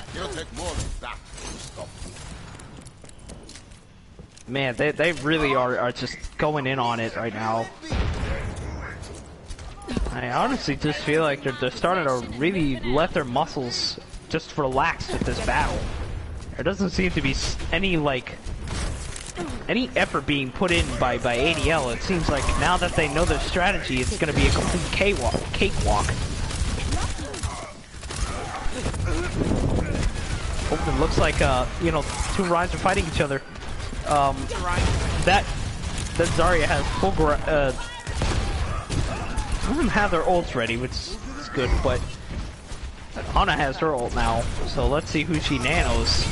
Man, they really are just going in on it right now. I honestly just feel like they're starting to really let their muscles just relax with this battle. There doesn't seem to be any effort being put in by ADL. It seems like now that they know their strategy, it's going to be a complete cakewalk. Oh, it looks like you know, two Rhines are fighting each other. That Zarya has full some of them have their ults ready, which is good, but Ana has her ult now, so let's see who she nanos.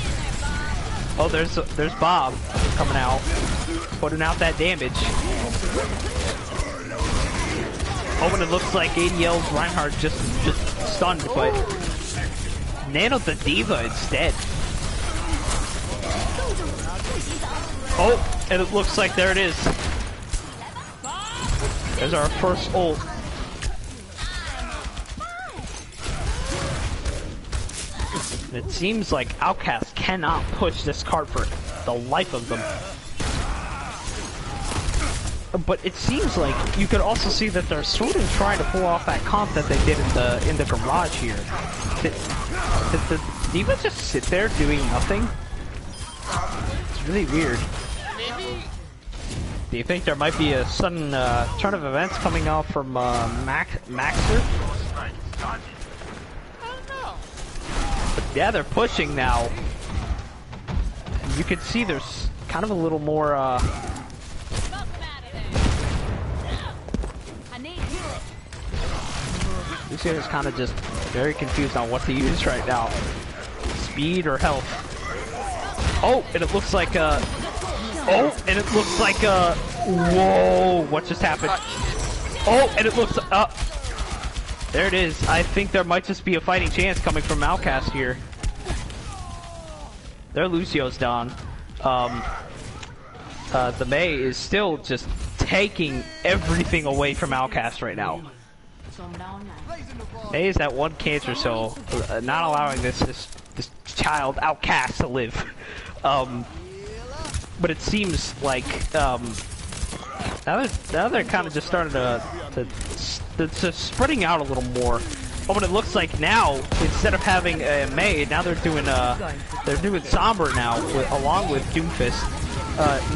Oh, there's Bob coming out, putting out that damage. Oh, and it looks like ADL's Reinhardt just stunned, but nanoed the D.Va instead. Oh, and it looks like there it is. There's our first ult. It seems like Outcasts cannot push this cart for the life of them. But it seems like you could also see that they're sort of trying to pull off that comp that they did in the garage here. Did the D.Va just sit there doing nothing? It's really weird. Maybe. Do you think there might be a sudden turn of events coming off from Maxer? Yeah, they're pushing now. You can see there's kind of a little more, Lucio is kind of just very confused on what to use right now. Speed or health. Oh, and it looks like whoa, what just happened? Oh, and it looks there it is. I think there might just be a fighting chance coming from Outcast here. Their Lucio's down. The Mei is still just taking everything away from Outcast right now. Mei is that one cancer cell, not allowing this child Outcast to live. But it seems like now they're kind of just starting to spreading out a little more. Oh, but it looks like now instead of having a Mei, now they're doing Somber now along with Doomfist.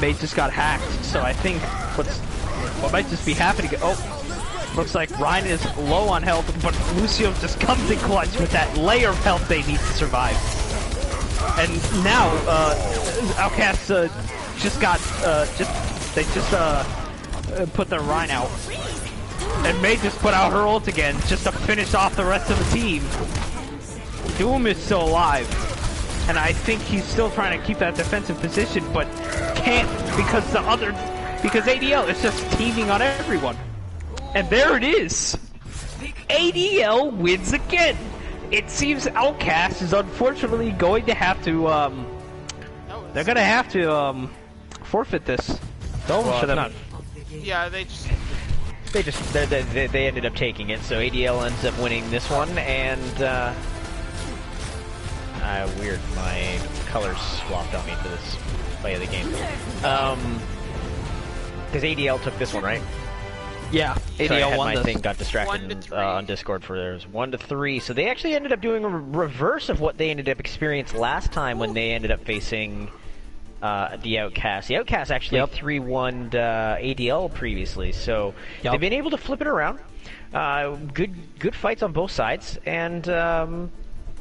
Mei just got hacked, so I think what might just be happening. Oh, looks like Ryan is low on health, but Lucio just comes in clutch with that layer of health they need to survive. And now Outcasts just got put their Rhine out, and Mei just put out her ult again just to finish off the rest of the team. Doom is still alive, and I think he's still trying to keep that defensive position, but can't because ADL is just teaming on everyone. And there it is. ADL wins again. It seems Outcast is unfortunately going to have to they're gonna have to forfeit this. Yeah, they ended up taking it, so ADL ends up winning this one, and weird, my colors swapped on me for this play of the game. Because ADL took this one, right? Yeah, ADL won my this. thing got distracted on Discord for theirs. 1-3, so they actually ended up doing a reverse of what they ended up experiencing last time when they ended up facing the Outcasts. The Outcasts actually 3-1'd ADL previously, so they've been able to flip it around. Good fights on both sides, and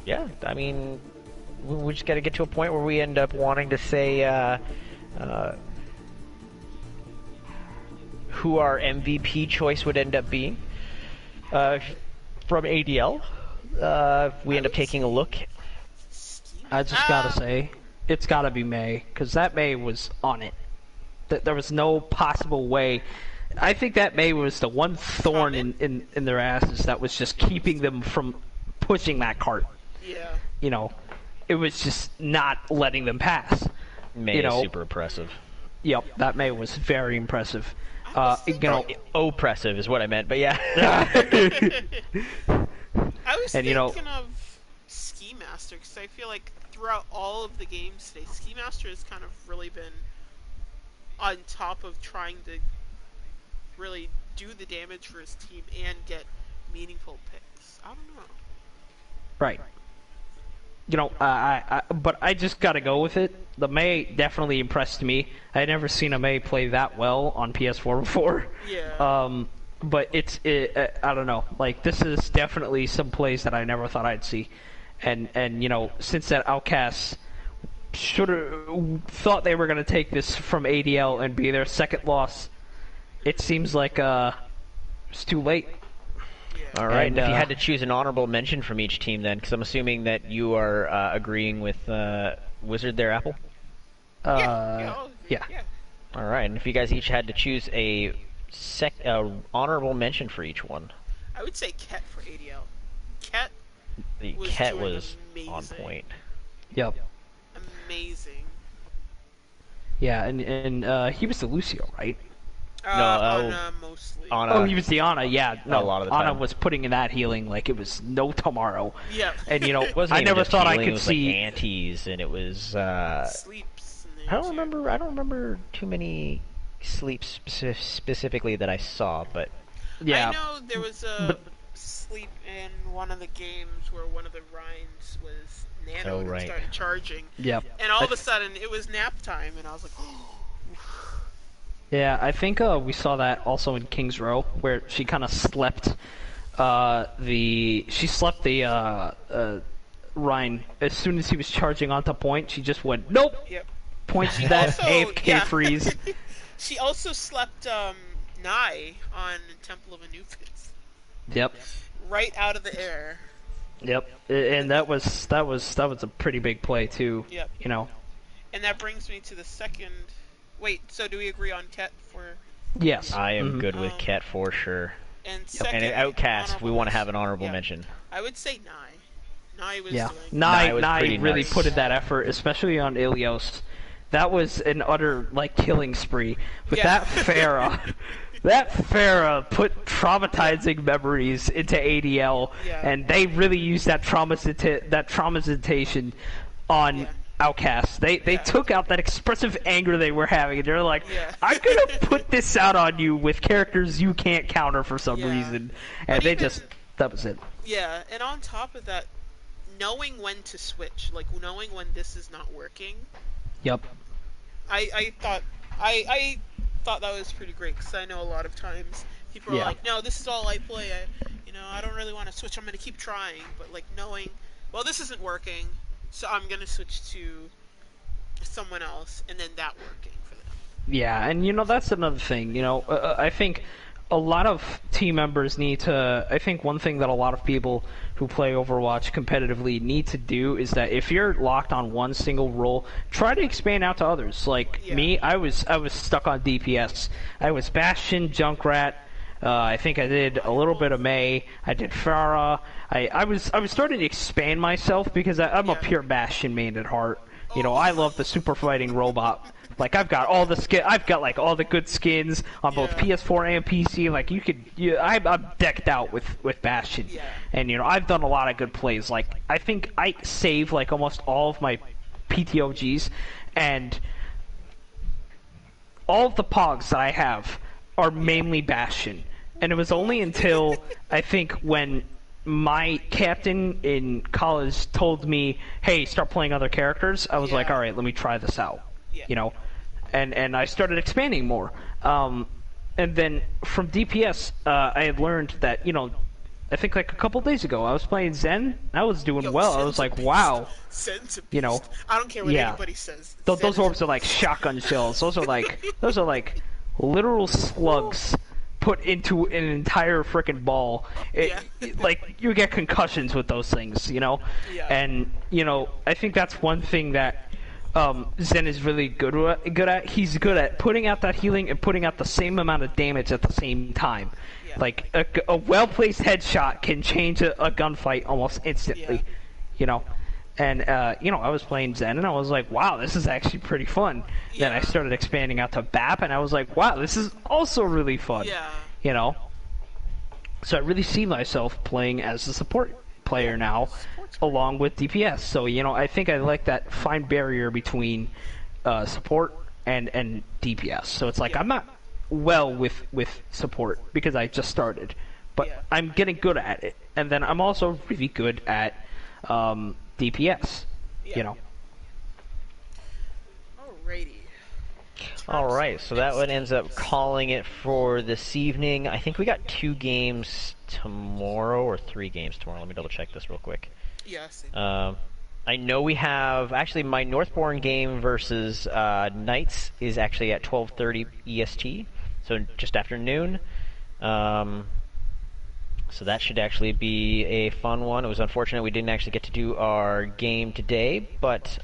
yeah, I mean, we just got to get to a point where we end up wanting to say who our MVP choice would end up being from ADL. We end up taking a look. I just gotta say, it's gotta be Mei, because that Mei was on it. There was no possible way. I think that Mei was the one thorn in their asses that was just keeping them from pushing that cart. Yeah. You know, it was just not letting them pass. Mei is super impressive. Yep, that Mei was very impressive. Oppressive is what I meant, but yeah. I was thinking of Ski Master, because I feel like throughout all of the games today, Ski Master has kind of really been on top of trying to really do the damage for his team and get meaningful picks. I don't know. Right. You know, but I just gotta go with it. The Mei definitely impressed me. I had never seen a Mei play that well on PS4 before. Yeah. But I don't know. Like, this is definitely some plays that I never thought I'd see. And you know, since that Outcasts thought they were gonna take this from ADL and be their second loss, it seems like it's too late. All right, and if you had to choose an honorable mention from each team, then, because I'm assuming that you are agreeing with Wizard there, Apple? Yeah. All right, and if you guys each had to choose a honorable mention for each one. I would say Ket for ADL. Ket was amazing. on point. Yep. Amazing. Yeah, and he was the Lucio, right? Ana mostly. Oh, he was the Ana, yeah. No, a lot of the time. Ana was putting in that healing like it was no tomorrow. Yeah. And you know, I never thought I could it was see like antes, and it was Sleeps. I don't remember too many sleeps specifically that I saw, but yeah. I know there was a sleep in one of the games where one of the Rhines was nano and started charging. Yep. And all of a sudden it was nap time, and I was like, oh. Yeah, I think we saw that also in King's Row, where she kind of slept the Rhine as soon as he was charging onto point. She just went nope. Yep. Points to that AFK freeze. She also slept Nai on Temple of Anubis. Yep. right out of the air. Yep, and that was a pretty big play too. Yep. You know. And that brings me to the second. Wait, so do we agree on Ket for? Yes. I am good with Ket for sure. And second, and Outcast, we want to have an honorable mention. I would say Nye. Nye was yeah. doing. Nye really put in that effort, especially on Ilios. That was an utter killing spree. But that Pharah, that Pharah put traumatizing memories into ADL, and they really used that traumatization on Outcasts. They took out that expressive anger they were having, and they're like, I'm gonna put this out on you with characters you can't counter for some reason. And that was it. Yeah, and on top of that, knowing when to switch, knowing when this is not working. Yep. I thought that was pretty great, because I know a lot of times people are like, no, this is all I play. I don't really want to switch. I'm going to keep trying. But knowing, well, this isn't working, so I'm going to switch to someone else, and then that working for them. Yeah, and that's another thing. I think a lot of team members need to. I think one thing that a lot of people who play Overwatch competitively need to do is that if you're locked on one single role, try to expand out to others. Me, I was stuck on DPS. I was Bastion, Junkrat. I think I did a little bit of Mei. I did Pharah. I was starting to expand myself because I'm a pure Bastion main at heart. I love the super fighting robot. I've got all the I've got all the good skins on both PS4 and PC. I'm decked out with Bastion, and I've done a lot of good plays. I think I save almost all of my PTOGs, and all of the Pogs that I have are mainly Bastion. And it was only until I think when my captain in college told me, "Hey, start playing other characters," I was like, "All right, let me try this out." And I started expanding more. And then from DPS, I had learned that, I think a couple days ago, I was playing Zen. I was doing well. I was like, wow. Zen's a beast. I don't care what anybody says. Those orbs are like shotgun shells. Those are like literal slugs put into an entire frickin' ball. You get concussions with those things, And, I think that's one thing that Zen is really good at. He's good at putting out that healing and putting out the same amount of damage at the same time. A well-placed headshot can change a gunfight almost instantly, And, I was playing Zen, and I was like, wow, this is actually pretty fun. Then I started expanding out to BAP, and I was like, wow, this is also really fun. So I really see myself playing as a support player now, along with DPS. So, I think I like that fine barrier between support and DPS. So it's I'm not well with support because I just started, but I'm getting good at it. And then I'm also really good at DPS, Alrighty. Alright, so that one ends up calling it for this evening. I think we got 2 games tomorrow, or 3 games tomorrow. Let me double check this real quick. Yes. I know we have, actually my Northbourne game versus Knights is actually at 12:30 EST, so just after noon. So that should actually be a fun one. It was unfortunate we didn't actually get to do our game today, but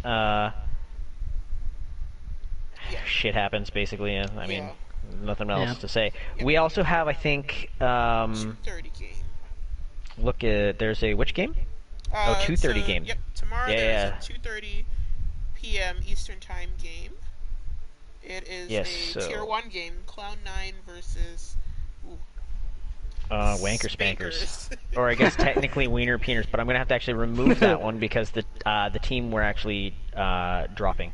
shit happens basically. I mean, nothing else to say. We also have, I think, 2:30 game. Look at there's a which game? 2:30 game. Yep, tomorrow there's a 2:30 p.m. Eastern Time game. It is a Tier 1 game, Cloud9 versus Wanker Spankers. Or I guess technically Wiener Peeners, but I'm going to have to actually remove that one because the team we're actually dropping.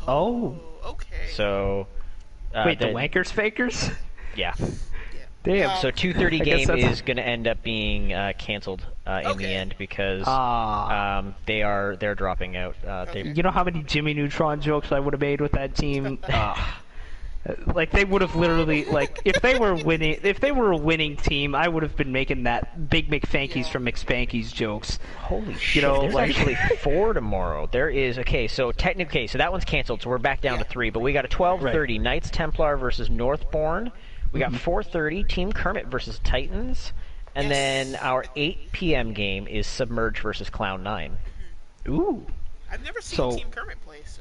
Oh, okay. So... wait, the Wankers Fakers? Yeah. Damn. So 2:30 game is going to end up being canceled in the end because they're dropping out. You know how many Jimmy Neutron jokes I would have made with that team? They would have literally if they were a winning team, I would have been making that Big McFankies from McSpankies jokes. Holy shit! There's actually 4 tomorrow. There is so technically, so that one's canceled. So we're back down to 3. But we got a 12:30 Knights Templar versus Northbourne. We got 4:30 Team Kermit versus Titans, And then our 8 p.m. game is Submerge versus Cloud9. Ooh. I've never seen Team Kermit play, so.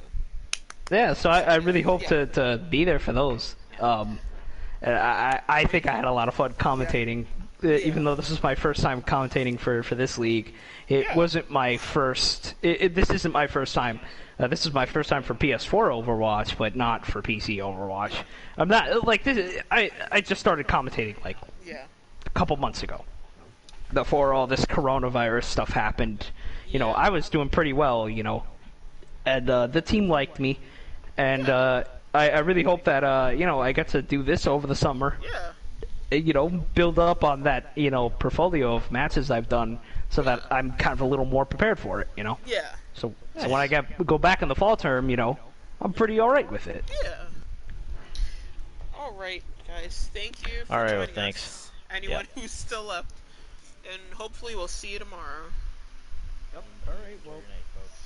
Yeah, so I really hope to be there for those. I think I had a lot of fun commentating, even though this is my first time commentating for this league. It wasn't my first. This isn't my first time. This is my first time for PS4 Overwatch, but not for PC Overwatch. I'm not like this. I just started commentating like a couple months ago, before all this coronavirus stuff happened. You know, I was doing pretty well. You know, and the team liked me, and I really hope that you know, I get to do this over the summer. You know, build up on that, you know, portfolio of matches I've done, so that I'm kind of a little more prepared for it. You know. So when I go back in the fall term, you know, I'm pretty alright with it. Alright, guys. Thank you for joining us. Anyone who's still up. And hopefully we'll see you tomorrow. Yep. Alright, well,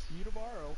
see you tomorrow.